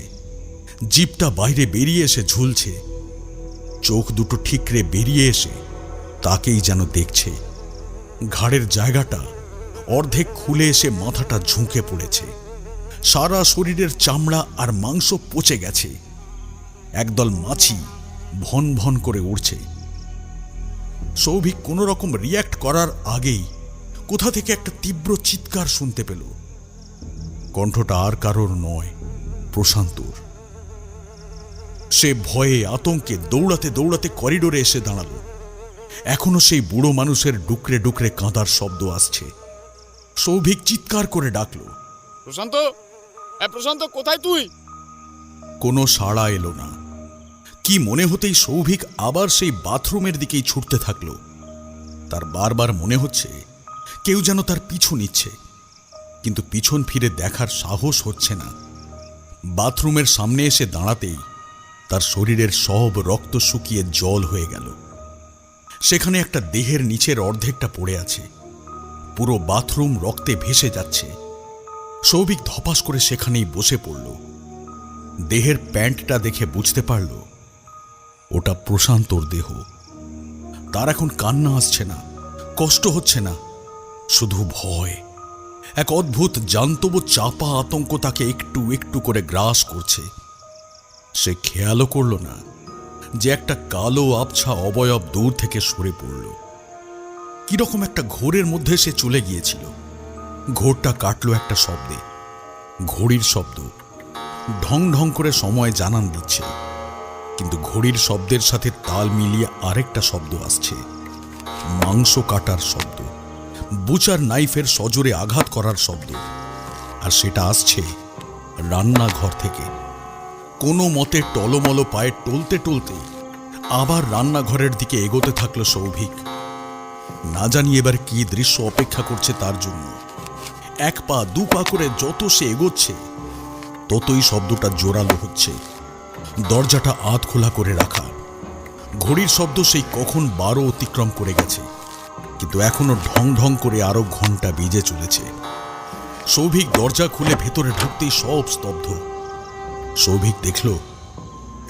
জিভটা বাইরে বেরিয়ে এসে ঝুলছে। চোখ দুটো ঠিকরে বেরিয়ে এসে তাকেই যেন দেখছে। ঘাড়ের জায়গাটা অর্ধেক খুলে এসে মাথাটা ঝুঁকে পড়েছে। সারা শরীরের চামড়া আর মাংস পচে গেছে। একদল মাছি ভন ভন করে উড়ছে। সৌভিক কোনো রকম রিয়্যাক্ট করার আগেই কোথা থেকে একটা তীব্র চিৎকার শুনতে পেল। কণ্ঠটা আর কারোর নয়, প্রশান্তর। সে ভয়ে আতঙ্কে দৌড়াতে দৌড়াতে করিডোরে এসে দাঁড়ালো। এখনো সেই বুড়ো মানুষের ডুকরে ডুকরে কাঁদার শব্দ আসছে। সৌভিক চিৎকার করে ডাকল, প্রশান্ত, প্রশান্ত কোথায় তুই? কোনো সাড়া এলো না। কি মনে হতেই সৌভিক আবার সেই বাথরুমের দিকেই ছুটতে থাকলো। তার বারবার মনে হচ্ছে কেউ যেন তার পিছু নিচ্ছে, কিন্তু পিছন ফিরে দেখার সাহস হচ্ছে না। বাথরুমের সামনে এসে দাঁড়াতেই তার শরীরের সব রক্ত শুকিয়ে জল হয়ে গেল। সেখানে একটা দেহের নিচের অর্ধেকটা পড়ে আছে। পুরো বাথরুম রক্তে ভেসে যাচ্ছে। সৌভিক ধপাস করে সেখানেই বসে পড়ল। দেহের প্যান্টটা দেখে বুঝতে পারল ওটা প্রশান্তর দেহ। তার এখন কান্না আসছে না, কষ্ট হচ্ছে না, শুধু ভয়। এক অদ্ভুত জান্তব চাপা আতঙ্ক তাকে একটু একটু করে গ্রাস করছে। সে খেয়ালও করল না যে একটা কালো আবছা অবয়ব দূর থেকে সরে পড়ল। কিরকম একটা ঘোরের মধ্যে সে চলে গিয়েছিল। ঘোরটা কাটল একটা শব্দে, ঘড়ির শব্দ। ঢং ঢং করে সময় জানান দিচ্ছে, কিন্তু ঘড়ির শব্দের সাথে তাল মিলিয়ে আরেকটা শব্দ আসছে, মাংস কাটার শব্দ, বুচার নাইফের সজোরে আঘাত করার শব্দ। আর সেটা আসছে রান্নাঘর থেকে। কোনো মতে টলমল পায়ে টলতে টলতে আবার রান্নাঘরের দিকে এগোতে থাকলো সৌভিক। না জানি এবার কি দৃশ্য অপেক্ষা করছে তার জন্য। এক পা দু পা করে যত সে এগোচ্ছে ততই শব্দটা জোরালো হচ্ছে। দরজাটা আধ খোলা করে রাখা। ঘড়ির শব্দ সেই কখন 12 অতিক্রম করে গেছে, কিন্তু এখনো ঢং ঢং করে আরো ঘন্টা বেজে চলেছে। সৌভিক দরজা খুলে ভেতরে ঢুকতেই সব স্তব্ধ। সৌভিক দেখল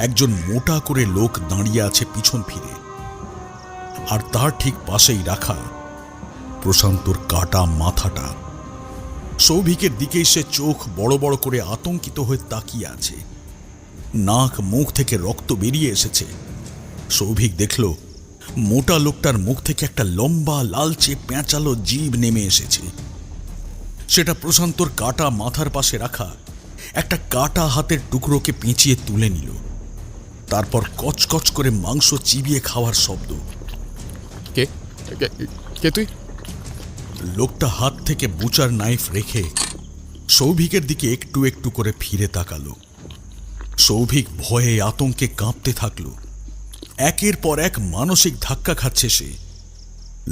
একজন মোটা করে লোক দাঁড়িয়ে আছে পিছন ফিরে, আর তার ঠিক পাশেই রাখা প্রশান্তর কাটা মাথাটা। সৌভিকের দিকেই সে চোখ বড় বড় করে আতঙ্কিত হয়ে তাকিয়ে আছে। নাক মুখ থেকে রক্ত বেরিয়ে এসেছে। সৌভিক দেখল মোটা লোকটার মুখ থেকে একটা লম্বা লালচে পেঁচালো জিভ নেমে এসেছে। সেটা প্রশান্তর কাটা মাথার পাশে রাখা একটা কাটা হাতের টুকরোকে পেঁচিয়ে তুলে নিল। তারপর কচকচ করে মাংস চিবিয়ে খাওয়ার শব্দ। কে কে তুই? লোকটা হাত থেকে বুচার নাইফ রেখে সৌভিকের দিকে একটু একটু করে ফিরে তাকালো। সৌভিক ভয়ে আতঙ্কে কাঁপতে থাকলো। একের পর এক মানসিক ধাক্কা খাচ্ছে সে।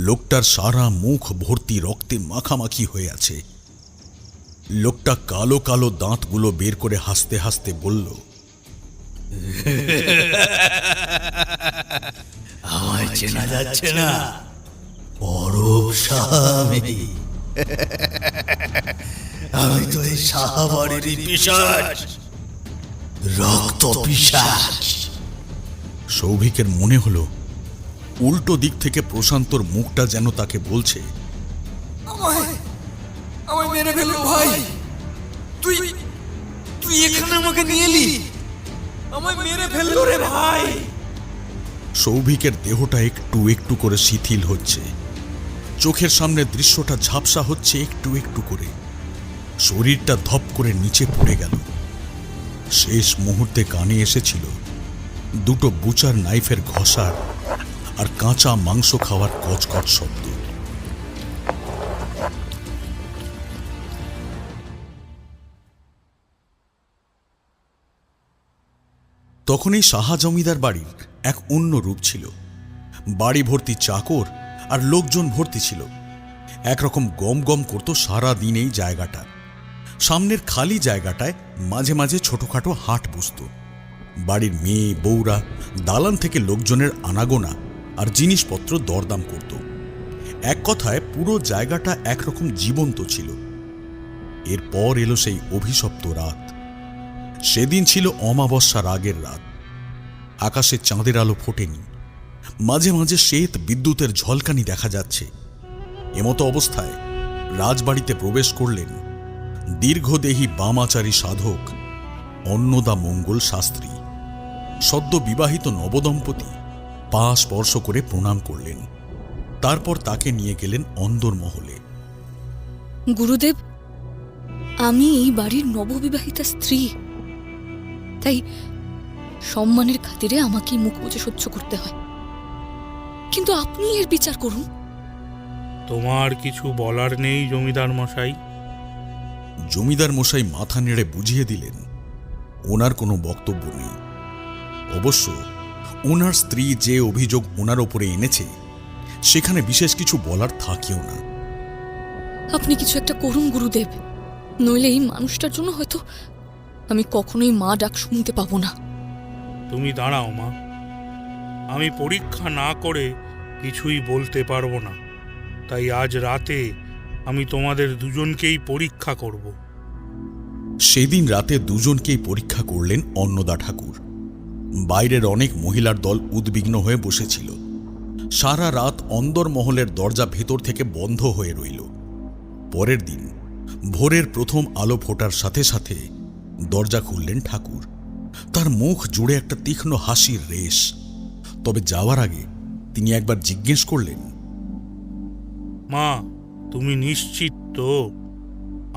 লোকটার সারা মুখ ভর্তি রক্তে মাখামাখি হয়ে আছে। লোকটা কালো কালো দাঁতগুলো বের করে হাসতে হাসতে বলল, আমায় চেনা যাচ্ছে না? অরূপ সাহা আমি। আমি তো এই সাহা বাড়িরই পিশাচ, রক্ত পিশাচ। সৌভিকের মনে হলো উল্টো দিক থেকে প্রশান্তর মুখটা যেন তাকে বলছে, আমায় মেরে ফেললো ভাই। তুই তুই এখানে আমাকে নিয়ে এলি, আমায় মেরে ফেললো রে ভাই। সৌভিকের দেহটা একটু একটু করে শিথিল হচ্ছে, চোখের সামনে দৃশ্যটা ঝাপসা হচ্ছে একটু একটু করে, শরীরটা ধপ করে নিচে পড়ে গেল। শেষ মুহূর্তে কানে এসেছিল দুটো বুচার নাইফের ঘষার আর কাঁচা মাংস খাওয়ার কচকচ শব্দ। তখন এই সাহা জমিদার বাড়ির এক অন্য রূপ ছিল। বাড়ি ভর্তি চাকর আর লোকজন ভর্তি ছিল। একরকম গম গম করত সারা দিন এই জায়গাটা। সামনের খালি জায়গাটায় মাঝে মাঝে ছোটখাটো হাট বসত। বাড়ির মেয়ে বউরা দালান থেকে লোকজনের আনাগোনা আর জিনিসপত্র দরদাম করত। এক কথায় পুরো জায়গাটা একরকম জীবন্ত ছিল। এরপর এলো সেই অভিশপ্ত রাত। সেদিন ছিল অমাবস্যার আগের রাত। আকাশে চাঁদের আলো ফোটেনি, মাঝে মাঝে শ্বেত বিদ্যুতের ঝলকানি দেখা যাচ্ছে। এমতো অবস্থায় রাজবাড়িতে প্রবেশ করলেন দীর্ঘদেহী বামাচারী সাধক অন্নদা মঙ্গল শাস্ত্রী। সদ্য বিবাহিত নবদম্পতি পা স্পর্শ করে প্রণাম করলেন। তারপর তাকে নিয়ে গেলেন অন্দরমহলে। গুরুদেব, আমি এই বাড়ির নববিবাহিতা স্ত্রী, তাই সম্মানের খাতিরে আমাকে মুখ বুজে সহ্য করতে হয়। কিন্তু আপনি এর বিচার করুন। তোমার কিছু বলার নেই জমিদার মশাই? জমিদার মশাই মাথা নেড়ে বুঝিয়ে দিলেন ওনার কোনো বক্তব্য নেই। অবশ্য ওনার স্ত্রী যে অভিযোগ ওনার ওপরে এনেছে সেখানে বিশেষ কিছু বলার থাকেও না। আপনি কিছু একটা করুন গুরুদেব, নইলে এই মানুষটার জন্য হয়তো আমি কখনোই মা ডাক শুনতে পাবো না। তুমি দাঁড়াও মা, আমি পরীক্ষা না করে কিছুই বলতে পারবো না। তাই আজ রাতে আমি তোমাদের দুজনকেই পরীক্ষা করব। সেদিন রাতে দুজনকেই পরীক্ষা করলেন অন্নদা ঠাকুর। বাইরের অনেক মহিলার দল উদ্বিগ্ন হয়ে বসেছিল। সারা রাত অন্দরমহলের দরজা ভেতর থেকে বন্ধ হয়ে রইল। পরের দিন ভোরের প্রথম আলো ফোটার সাথে সাথে দরজা খুললেন ঠাকুর। তার মুখ জুড়ে একটা তীক্ষ্ণ হাসির রেশ। তবে যাওয়ার আগে তিনি একবার জিজ্ঞেস করলেন, মা, তুমি নিশ্চিত তো?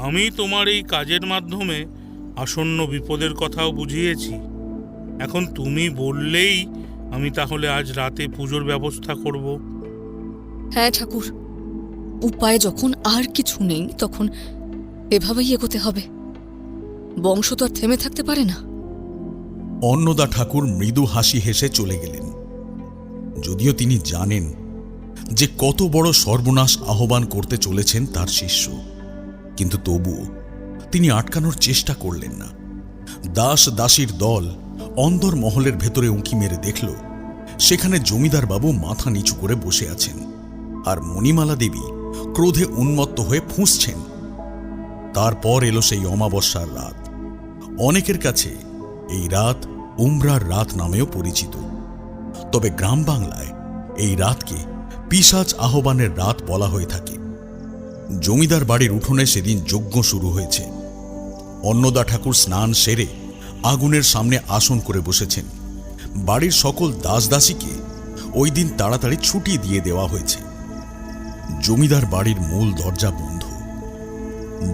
আমি তোমার এই কাজের মাধ্যমে আসন্ন বিপদের কথাও বুঝিয়েছি। এখন তুমি বললেই আমি তাহলে আজ রাতে পুজোর ব্যবস্থা করব। হ্যাঁ ঠাকুর, উপায় যখন আর কিছু নেই তখন এভাবেই এগোতে হবে। বংশ তো আর থেমে থাকতে পারে না। অন্নদা ঠাকুর মৃদু হাসি হেসে চলে গেলেন। যদিও তিনি জানেন যে কত বড় সর্বনাশ আহ্বান করতে চলেছেন তার শিষ্য, কিন্তু তবুও তিনি আটকানোর চেষ্টা করলেন না। দাস দাসীর দল অন্দরমহলের ভেতরে উঁকি মেরে দেখল সেখানে জমিদার বাবু মাথা নিচু করে বসে আছেন, আর মণিমালা দেবী ক্রোধে উন্মত্ত হয়ে ফুঁসছেন। তারপর এলো সেই অমাবস্যার রাত। অনেকের কাছে এই রাত উমরার রাত নামেও পরিচিত। তবে গ্রাম বাংলায় এই রাতকে পিশাচ আহ্বানের রাত বলা হয়ে থাকে। জমিদার বাড়ির উঠোনে সেদিন যজ্ঞ শুরু হয়েছে। অন্নদা ঠাকুর স্নান সেরে আগুনের সামনে আসন করে বসেছেন। বাড়ির সকল দাসদাসীকে ওই দিন তাড়াতাড়ি ছুটি দিয়ে দেওয়া হয়েছে। জমিদার বাড়ির মূল দরজা বন্ধ।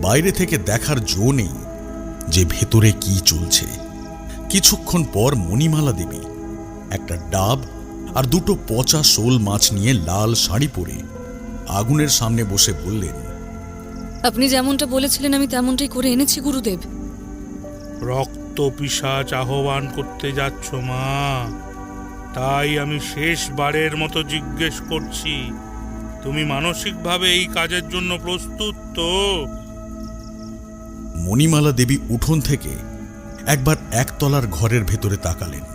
বাইরে থেকে দেখার জো নেই যে ভেতরে কি চলছে। কিছুক্ষণ পর মণিমালা দেবী একটা ডাব আর দুটো পচা শোল মাছ নিয়ে লাল শাড়ি পরে আগুনের সামনে বসে বললেন, আপনি যেমনটা বলেছিলেন আমি তেমনটাই করে এনেছি গুরুদেব। রক্ত পিশাচ আহ্বান করতে যাচ্ছ মা, তাই আমি শেষবারের মতো জিজ্ঞেস করছি, তুমি মানসিকভাবে এই কাজের জন্য প্রস্তুত তো? মণিমালা দেবী উঠোন থেকে একবার একতলার ঘরের ভেতরে তাকালেন।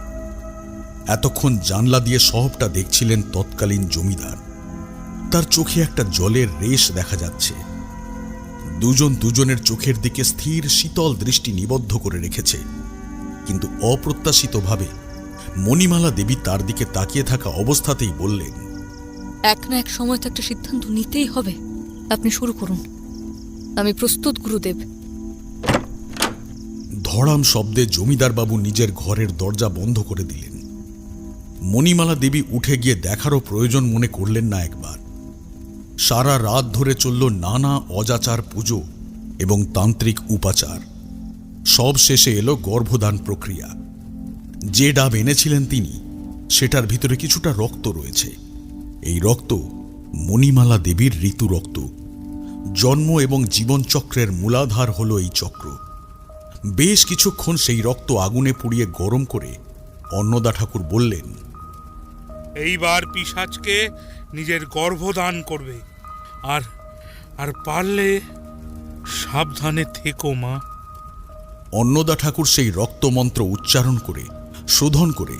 এতক্ষণ জানলা দিয়ে সবটা দেখছিলেন তৎকালীন জমিদার। তার চোখে একটা জলের রেশ দেখা যাচ্ছে। দুজন দুজনের চোখের দিকে স্থির শীতল দৃষ্টি নিবদ্ধ করে রেখেছে, কিন্তু অপ্রত্যাশিতভাবে মণিমালা দেবী তার দিকে তাকিয়ে থাকা অবস্থাতেই বললেন, এক না এক সময় তো একটা সিদ্ধান্ত নিতেই হবে। আপনি শুরু করুন, আমি প্রস্তুত গুরুদেব। ধড়াম শব্দে জমিদার বাবু নিজের ঘরের দরজা বন্ধ করে দিলেন। মণিমালা দেবী উঠে গিয়ে দেখারও প্রয়োজন মনে করলেন না একবার। সারা রাত ধরে চলল নানা অজাচার পুজো এবং তান্ত্রিক উপাচার। সব শেষে এলো গর্ভদান প্রক্রিয়া। যে ডাব এনেছিলেন তিনি, সেটার ভিতরে কিছুটা রক্ত রয়েছে। এই রক্ত মণিমালা দেবীর ঋতু রক্ত। জন্ম এবং জীবনচক্রের মূলাধার হল এই চক্র। বেশ কিছুক্ষণ সেই রক্ত আগুনে পুড়িয়ে গরম করে অন্নদা ঠাকুর বললেন, এইবার পিশাচকে নিজের গর্ভদান করবে, আর আর পারলে সাবধানে থেকো মা। অন্নদা ঠাকুর সেই রক্তমন্ত্র উচ্চারণ করে শোধন করে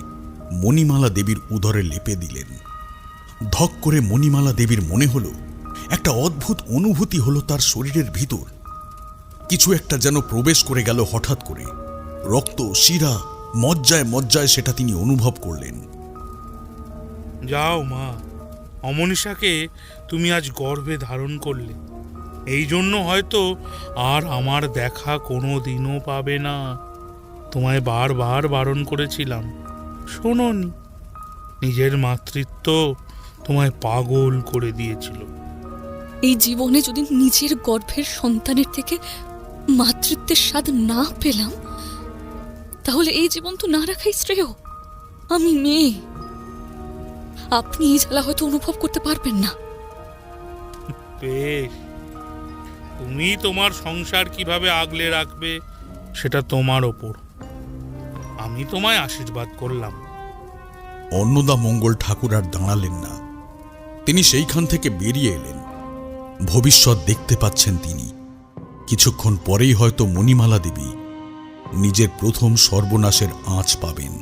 মণিমালা দেবীর উদরে লেপে দিলেন। ধক করে মণিমালা দেবীর মনে হলো একটা অদ্ভুত অনুভূতি হলো তার শরীরের ভিতর। কিছু একটা যেন প্রবেশ করে গেল হঠাৎ করে। রক্ত, শিরা, মজ্জায় মজ্জায় সেটা তিনি অনুভব করলেন। যাও মা, অমনীষাকে তুমি আজ গর্ভে ধারণ করলে। এই জন্য হয়তো আর আমার দেখা কোনো দিনও পাবে না। তোমায় বারবার বারণ করেছিলাম, শোনোনি। নিজের মাতৃত্ব তোমায় পাগল করে দিয়েছিল। এই জীবনে যদি নিজের গর্ভের সন্তানের থেকে মাতৃত্বের স্বাদ না পেলাম, তাহলে এই জীবন তো না রাখাই শ্রেয়। আমি মেয়ে, আপনি এই জ্বালা হয়তো অনুভব করতে পারবেন না। বেশ, তুমি তোমার সংসার কিভাবে আগলে রাখবে সেটা তোমার ওপর। আমি তোমায় আশীর্বাদ করলাম। অন্নদা মঙ্গল ঠাকুর আর দাঁড়ালেন না। তিনি সেইখান থেকে বেরিয়ে এলেন। ভবিষ্যৎ দেখতে পাচ্ছেন তিনি। কিছুক্ষণ পরেই হয়তো মণিমালা দেবী নিজের প্রথম সর্বনাশের আঁচ পাবেন।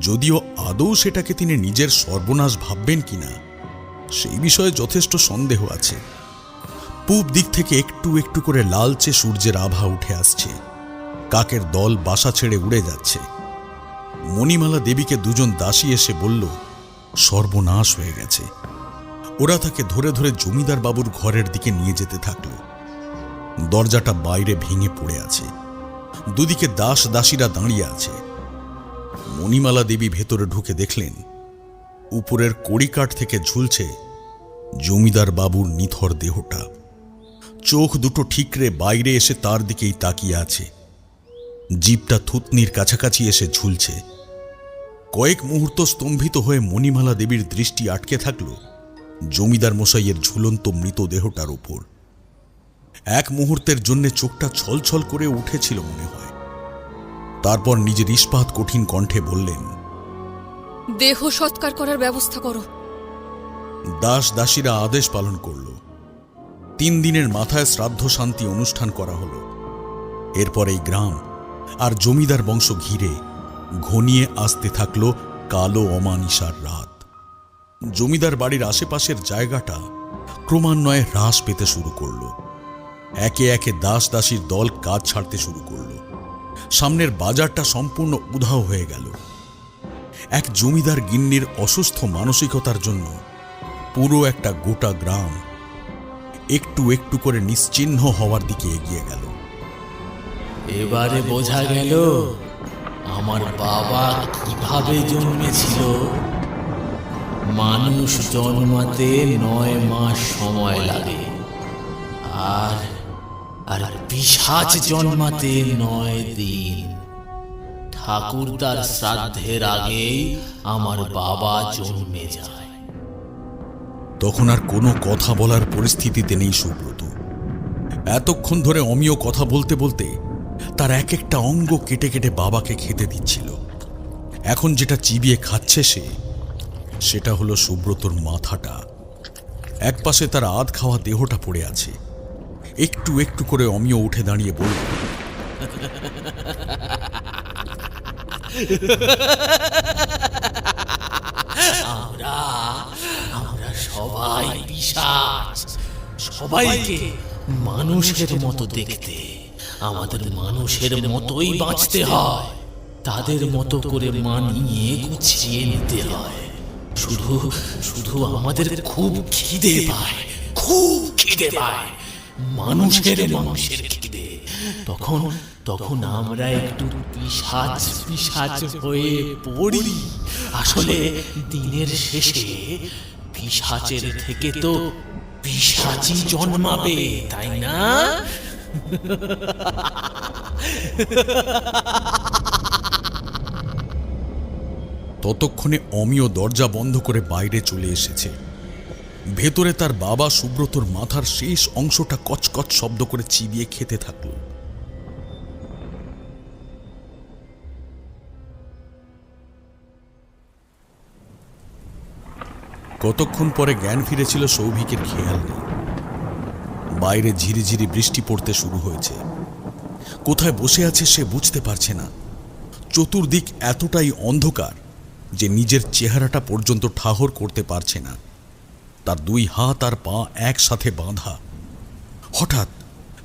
যদিও আদৌ সেটাকে তিনি নিজের সর্বনাশ ভাববেন কিনা, সেই বিষয়ে যথেষ্ট সন্দেহ আছে। পূব দিক থেকে একটু একটু করে লালচে সূর্যের আভা উঠে আসছে। কাকের দল বাসা ছেড়ে উড়ে যাচ্ছে। মণিমালা দেবীকে দুজন দাসী এসে বলল, সর্বনাশ হয়ে গেছে। ওরা তাকে ধরে ধরে জমিদার বাবুর ঘরের দিকে নিয়ে যেতে থাকল। দরজাটা বাইরে ভেঙে পড়ে আছে। দুদিকে দাস দাসীরা দাঁড়িয়ে আছে। মণিমালা দেবী ভেতরে ঢুকে দেখলেন, উপরের কড়িকাঠ থেকে ঝুলছে জমিদার বাবুর নিথর দেহটা। চোখ দুটো ঠিকরে বাইরে এসে তার দিকেই তাকিয়ে আছে। জিভটা থুতনির কাছাকাছি এসে ঝুলছে। কয়েক মুহূর্ত স্তম্ভিত হয়ে মণিমালা দেবীর দৃষ্টি আটকে থাকল জমিদার মশাইয়ের ঝুলন্ত মৃতদেহটার উপর। এক মুহূর্তের জন্য চোখটা ছলছল করে উঠেছিল মনে হয়। তারপর নিজের ইস্পাত কঠিন কণ্ঠে বললেন, দেহ সৎকার করার ব্যবস্থা করো। দাস দাসীরা আদেশ পালন করল। 3 দিনের মাথায় শ্রাদ্ধ শান্তি অনুষ্ঠান করা হলো। এরপর এই গ্রাম আর জমিদার বংশ ঘিরে ঘনিয়ে আসতে থাকলো কালো অমানিসার রাত। জমিদার বাড়ির আশেপাশের জায়গাটা ক্রমান্বয়ে হ্রাস পেতে শুরু করল। একে একে দাস দাসীর দল কাজ ছাড়তে শুরু করল। সামনের বাজারটা সম্পূর্ণ উধাও হয়ে গেল। এক জমিদার গিন্নির অসুস্থ মানসিকতার জন্য পুরো একটা গোটা গ্রাম একটু একটু করে নিশ্চিহ্ন হওয়ার দিকে এগিয়ে গেল। এবারে বোঝা গেল আমার বাবা কিভাবে জন্মেছিল। মানুষ জন্মাতে 9 মাস সময় লাগে, আর আর পিশাচ জন্মাতে 9 দিন। ঠাকুর তার শ্রাদ্ধের আগেই আমার বাবা জন্মে যায়। তখন আর কোনো কথা বলার পরিস্থিতিতে নেই সুব্রত। এতক্ষণ ধরে অমিয় কথা বলতে বলতে তার এক একটা অঙ্গ কেটে কেটে বাবাকে খেতে দিচ্ছিল। এখন যেটা চিবিয়ে খাচ্ছে সেটা হলো সুব্রতর মাথাটা। একপাশে তার আধ খাওয়া দেহটা পড়ে আছে। একটু একটু করে অমিয় উঠে দাঁড়িয়ে বলল, আমরা সবাই পিশাচ, সবাইকে মানুষের মতো দেখতে, আমাদের মানুষের মতোই বাঁচতে হয়, তাদের মতো করে মানিয়ে গুছিয়ে নিতে হয়। শুধু শুধু আমাদের খুব খিদে পায়, খুব খিদে পায়, মানুষের খিদে। তখন আমরা একটু পিশাচ পিশাচ হয়ে পড়ি। আসলে দিনের শেষে পিশাচের থেকে তো পিশাচই জন্মাবে, তাই না? ততক্ষণে অমিয় দরজা বন্ধ করে বাইরে চলে এসেছে। ভেতরে তার বাবা সুব্রতর মাথার শেষ অংশটা কচকচ শব্দ করে চিবিয়ে খেতে থাকলো। কতক্ষণ পরে জ্ঞান ফিরেছিল সৌভিকের খেয়াল নেই। বাইরে ঝিরিঝিরি বৃষ্টি পড়তে শুরু হয়েছে। কোথায় বসে আছে সে বুঝতে পারছে না। চতুর্দিক এতটাই অন্ধকার যে নিজের চেহারাটা পর্যন্ত ঠাহর করতে পারছে না। তার দুই হাত আর পা একসাথে বাঁধা। হঠাৎ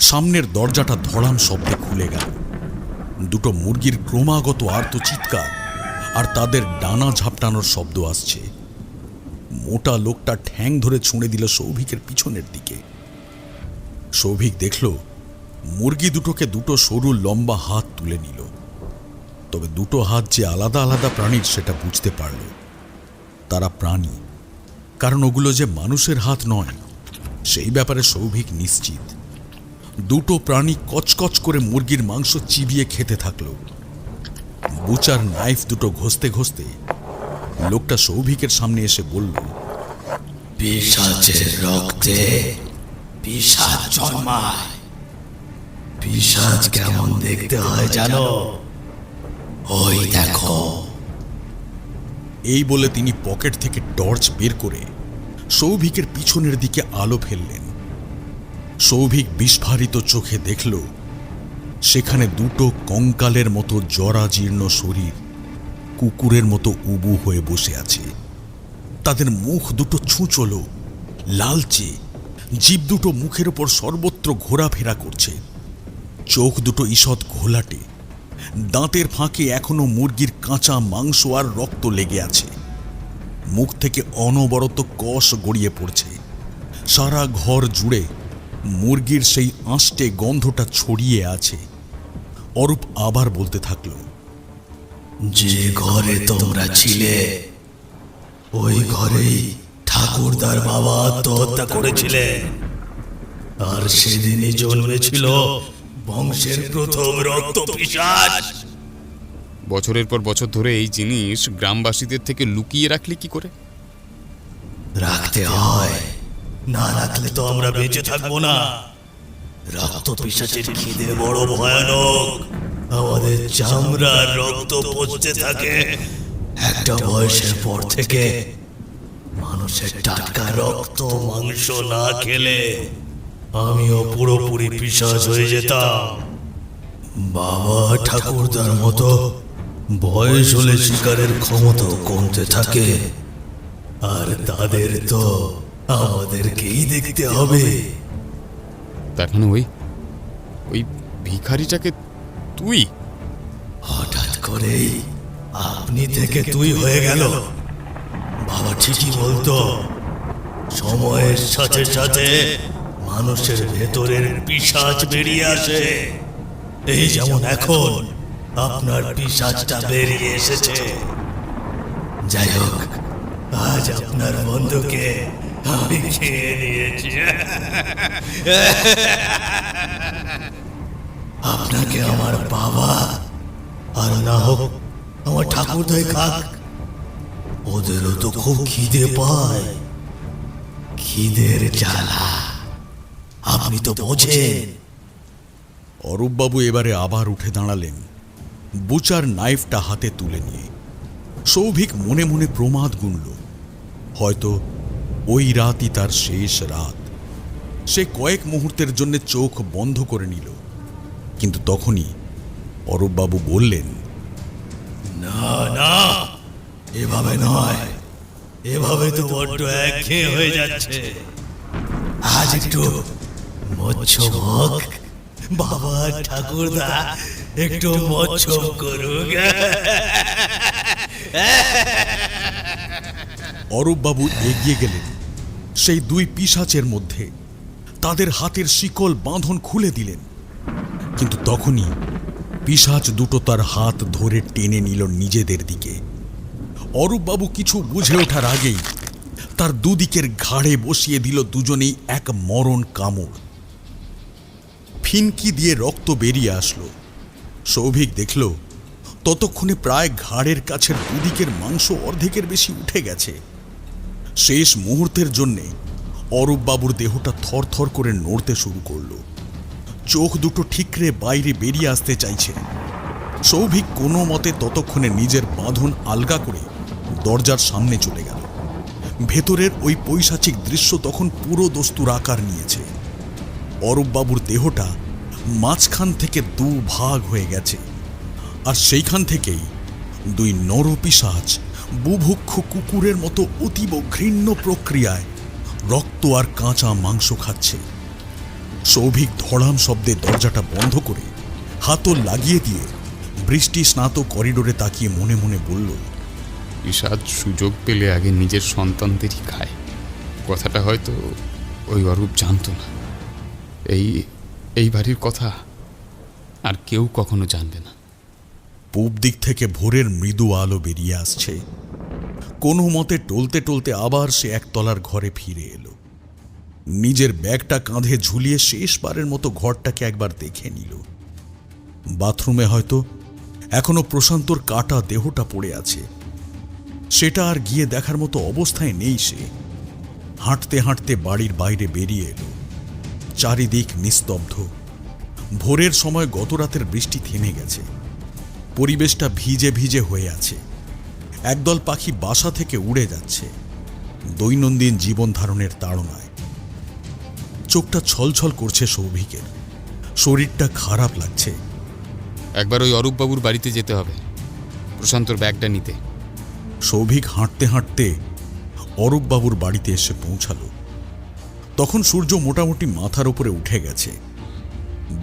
সামনের দরজাটা ধড়াম শব্দে খুলে গেল। দুটো মুরগির ক্রমাগত আর্তচিৎকার আর তাদের ডানা ঝাপটানোর শব্দ আসছে। মোটা লোকটা ঠ্যাং ধরে ছুঁড়ে দিল সৌভিকের পিছনের দিকে। সৌভিক দেখল মুরগি দুটোকে দুটো সরু লম্বা হাত তুলে নিল। তবে দুটো হাত যে আলাদা আলাদা প্রাণীর সেটা বুঝতে পারল। তারা প্রাণী, কারণ ওগুলো যে মানুষের হাত নয় সেই ব্যাপারে সৌভিক নিশ্চিত। দুটো প্রাণী কচকচ করে মুরগির মাংস চিবিয়ে খেতে থাকলো। বুচার নাইফ দুটো ঘষতে ঘষতে লোকটা সৌভিকের সামনে এসে বলল, পিশাচের রক্তে পিশাচ জন্মায়। পিশাচ কেমন দেখতে হয় জানো? ওই দেখো। এই বলে তিনি পকেট থেকে টর্চ বের করে সৌভিকের পিছনের দিকে আলো ফেললেন। সৌভিক বিস্ফারিত চোখে দেখল সেখানে দুটো কঙ্কালের মতো জরাজীর্ণ শরীর কুকুরের মতো উবু হয়ে বসে আছে। তাদের মুখ দুটো ছুঁচলো, লালচে, জিভ দুটো মুখের ওপর সর্বত্র ঘোরাফেরা করছে। চোখ দুটো ঈষৎ ঘোলাটে। দাঁতের ফাঁকে এখনো মুরগির কাঁচা মাংস আর রক্ত লেগে আছে। মুখ থেকে অনবরত কষ গড়িয়ে পড়ছে। সারা ঘর জুড়ে মুরগির সেই আঁশটে গন্ধটা ছড়িয়ে আছে। অরূপ আবার বলতে থাকল, যে ঘরে তোমরা ছিলে ওই ঘরেই ঠাকুরদার বাবা আত্মহত্যা করেছিলেন। আর সেদিনই জন্মেছিল বংশের প্রথম রক্ত পিশাচ। বছরের পর বছর ধরে এই জিনিস গ্রামবাসীদের থেকে লুকিয়ে রাখলে কি করে? রাখতে হয়, না রাখলে তো আমরা বেঁচে থাকবো না। রক্ত পিশাচের খিদে বড় ভয়ানক। আমাদের চামড়ার রক্ত পচতে থাকে। একটা বয়সের পর থেকে মানুষের টাটকা রক্ত মাংস না খেলে আমিও পুরোপুরি পিশাচ হয়ে যেতাম। বাবা ঠাকুরদার মতো বয়স হলে শিকারের ক্ষমতা কমতে থাকে। আর তাদের তো আমাদেরকেই দেখতে হবে। তার মানে ওই ভিখারিটাকে তুই? হঠাৎ করেই আপনি থেকে তুই হয়ে গেল। বাবা ঠিকই বলতো, সময়ের সাথে সাথে মানুষের ভেতরের পিশাচ বেরিয়ে আসে। এই যেমন এখন আপনার পিশাচটা বেরিয়ে এসেছে। যাই হোক, আজ আপনার বন্ধুকে আমি খেয়ে নিয়েছি। আপনাকে আমার বাবা আর না হোক আমার ঠাকুরদাই খাক। ওদেরও তো খুব খিদে পায়। খিদের জ্বালা আপনি তো বোঝেন। অরূপবাবু এবারে আবার উঠে দাঁড়ালেন, বুচার নাইফটা হাতে তুলে নিয়ে। সৌভিক মনে মনে প্রমাদ গুনল, হয়তো ওই রাতই তার শেষ রাত। সে কয়েক মুহূর্তের জন্য চোখ বন্ধ করে নিল, কিন্তু তখনই অরূপবাবু বললেন, না না, এভাবে নয়, এভাবে তো বড্ড একঘেয়ে হয়ে যাচ্ছে। আজ একটু মৎস্যভোগ, বাবা ঠাকুরদা একটু মৎস্য করুক। অরূপবাবু এগিয়ে গেলেন সেই দুই পিশাচের মধ্যে, তাদের হাতের শিকল বাঁধন খুলে দিলেন। কিন্তু তখনই পিশাচ দুটো তার হাত ধরে টেনে নিল নিজেদের দিকে। অরূপবাবু কিছু বুঝে ওঠার আগেই তার দুদিকের ঘাড়ে বসিয়ে দিল দুজনেই এক মরণ কামড়। ফিনকি দিয়ে রক্ত বেরিয়ে আসলো। সৌভিক দেখল ততক্ষণে প্রায় ঘাড়ের কাছের দুদিকের মাংস অর্ধেকের বেশি উঠে গেছে। শেষ মুহূর্তের জন্যে অরূপবাবুর দেহটা থরথর করে নড়তে শুরু করলো। চোখ দুটো ঠিকরে বাইরে বেরিয়ে আসতে চাইছে। সৌভিক কোনো মতে ততক্ষণে নিজের বাঁধন আলগা করে দরজার সামনে চলে গেল। ভেতরের ওই পৈশাচিক দৃশ্য তখন পুরো দস্তুর আকার নিয়েছে। অরূপবাবুর দেহটা মাঝখান থেকে দুভাগ হয়ে গেছে, আর সেইখান থেকেই দুই নরপিশাচ বুভুক্ষু কুকুরের মতো অতীব ঘৃণ্য প্রক্রিয়ায় রক্ত আর কাঁচা মাংস খাচ্ছে। সৌভিক ধড়াম শব্দে দরজাটা বন্ধ করে হাতল লাগিয়ে দিয়ে বৃষ্টি স্নাত করিডোরে তাকিয়ে মনে মনে বলল, পিশাচ সুযোগ পেলে আগে নিজের সন্তানদেরই খায়। কথাটা হয়তো ওই অরূপ জানতো না। এই বাড়ির কথা আর কেউ কখনো জানবে না। পূব দিক থেকে ভোরের মৃদু আলো বেরিয়ে আসছে। কোনো মতে টলতে টলতে আবার সে একতলার ঘরে ফিরে এলো। নিজের ব্যাগটা কাঁধে ঝুলিয়ে শেষবারের মতো ঘরটাকে একবার দেখে নিল। বাথরুমে হয়তো এখনো প্রশান্তর কাটা দেহটা পড়ে আছে। সেটা আর গিয়ে দেখার মতো অবস্থায় নেই সে। হাঁটতে হাঁটতে বাড়ির বাইরে বেরিয়ে এলো। চারিদিক নিস্তব্ধ। ভোরের সময় গত রাতের বৃষ্টি থেমে গেছে। পরিবেশটা ভিজে ভিজে হয়ে আছে। একদল পাখি বাসা থেকে উড়ে যাচ্ছে দৈনন্দিন জীবন ধারণের তাড়নায়। চোখটা ছলছল করছে সৌভিকের। শরীরটা খারাপ লাগছে। একবার ওই অরূপবাবুর বাড়িতে যেতে হবে, প্রশান্তর ব্যাগটা নিতে। সৌভিক হাঁটতে হাঁটতে অরূপবাবুর বাড়িতে এসে পৌঁছালো। তখন সূর্য মোটামুটি মাথার উপরে উঠে গেছে।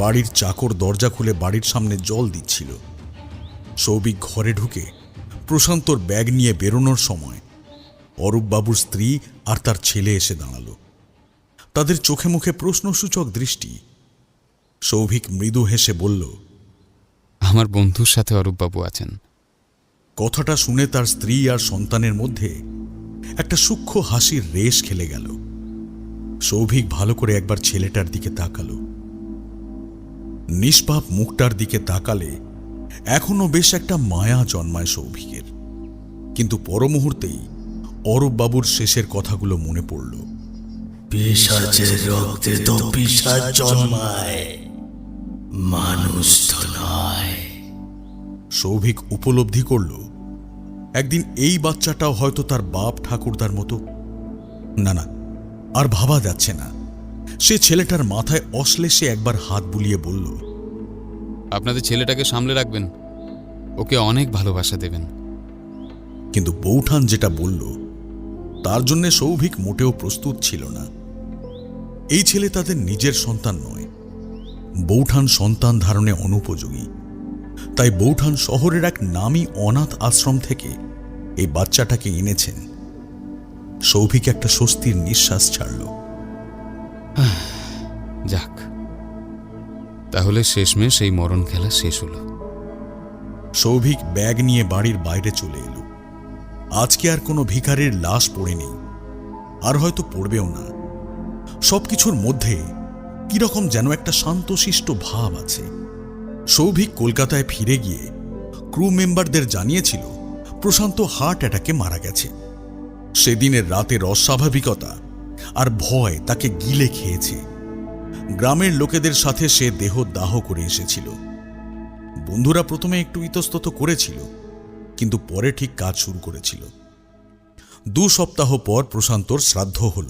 বাড়ির চাকর দরজা খুলে বাড়ির সামনে জল দিচ্ছিল। সৌভিক ঘরে ঢুকে প্রশান্তর ব্যাগ নিয়ে বেরোনোর সময় অরূপবাবুর স্ত্রী আর তার ছেলে এসে দাঁড়ালো। তাদের চোখে মুখে প্রশ্নসূচক দৃষ্টি। সৌভিক মৃদু হেসে বলল, আমার বন্ধুর সাথে অরূপবাবু আছেন। কথাটা শুনে তার স্ত্রী আর সন্তানের মধ্যে একটা সূক্ষ্ম হাসির রেশ খেলে গেল। সৌভিক ভালো করে একবার ছেলেটার দিকে তাকালো। নিষ্পাপ মুখটার দিকে তাকালে এখনো বেশ একটা মায়া জন্মায় সৌভিকের। কিন্তু পরমুহূর্তেই অরূপবাবুর শেষের কথাগুলো মনে পড়ল। পিশাচের রক্তে তো পিশাচ জন্মায়, মানুষ তো নয়। সৌভিক উপলব্ধি করল একদিন এই বাচ্চাটাও হয়তো তার বাপ ঠাকুরদার মতো। না না, আর ভাবা যাচ্ছে না। সে ছেলেটার মাথায় অশ্লেষে একবার হাত বুলিয়ে বলল, আপনাদের ছেলেটাকে সামলে রাখবেন, ওকে অনেক ভালোবাসা দেবেন। কিন্তু বৌঠান যেটা বলল তার জন্য সৌভিক মোটেও প্রস্তুত ছিল না। এই ছেলে তাদের নিজের সন্তান নয়। বৌঠান সন্তান ধারণে অনুপযোগী। তাই বৌঠান শহরের এক নামী অনাথ আশ্রম থেকে এই বাচ্চাটাকে এনেছেন। সৌভিক একটা স্বস্তির নিঃশ্বাস ছাড়ল। যাক, তাহলে শেষমেশ এই মরণ খেলা শেষ হলো। সৌভিক ব্যাগ নিয়ে বাড়ির বাইরে চলে এলো। আজকে আর কোনো ভিখারির লাশ পড়ে নেই, আর হয়তো পড়বেও না। সবকিছুর মধ্যে কিরকম যেন একটা শান্তশিষ্ট ভাব আছে। সৌভিক কলকাতায় ফিরে গিয়ে ক্রু মেম্বারদের জানিয়েছিল প্রশান্ত হার্ট অ্যাটাকে মারা গেছে। সেদিনের রাতের অস্বাভাবিকতা আর ভয় তাকে গিলে খেয়েছে। গ্রামের লোকেদের সাথে সে দেহ দাহ করে এসেছিল। বন্ধুরা প্রথমে একটু ইতস্তত করেছিল, কিন্তু পরে ঠিক কাজ শুরু করেছিল। 2 সপ্তাহ পর প্রশান্তর শ্রাদ্ধ হল।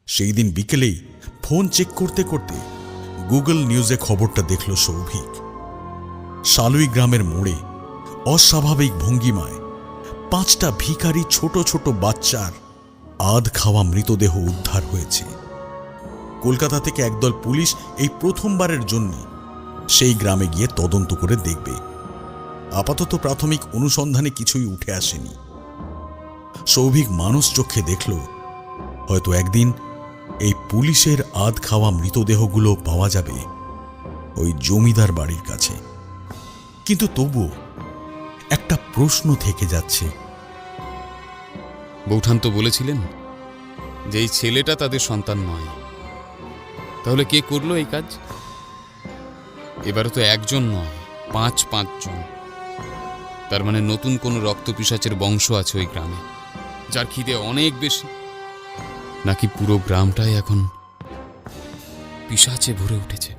সেই দিন বিকেলেই ফোন চেক করতে করতে গুগল নিউজে খবরটা দেখল সৌভিক। শালুই গ্রামের মোড়ে অস্বাভাবিক ভঙ্গিমায় 5টা ভিখারি ছোট ছোট বাচ্চার আধ খাওয়া মৃতদেহ উদ্ধার হয়েছে। কলকাতা থেকে একদল পুলিশ এই প্রথমবারের জন্য সেই গ্রামে গিয়ে তদন্ত করে দেখবে। আপাতত প্রাথমিক অনুসন্ধানে কিছুই উঠে আসেনি। সৌভিক মানুষ চোখে দেখল হয়তো একদিন এই পুলিশের আধ খাওয়া মৃতদেহগুলো পাওয়া যাবে ওই জমিদার বাড়ির কাছে। কিন্তু তবুও একটা প্রশ্ন থেকে যাচ্ছে। বৌঠান তো বলেছিলেন যে এই ছেলেটা তাদের সন্তান নয়, তাহলে কে করলো এই কাজ? এবারে তো একজন নয়, 5 জন। তার মানে নতুন কোনো রক্ত পিশাচের বংশ আছে ওই গ্রামে, যার খিদে অনেক বেশি। নাকি পুরো গ্রামটাই এখন পিশাচে ভরে উঠেছে?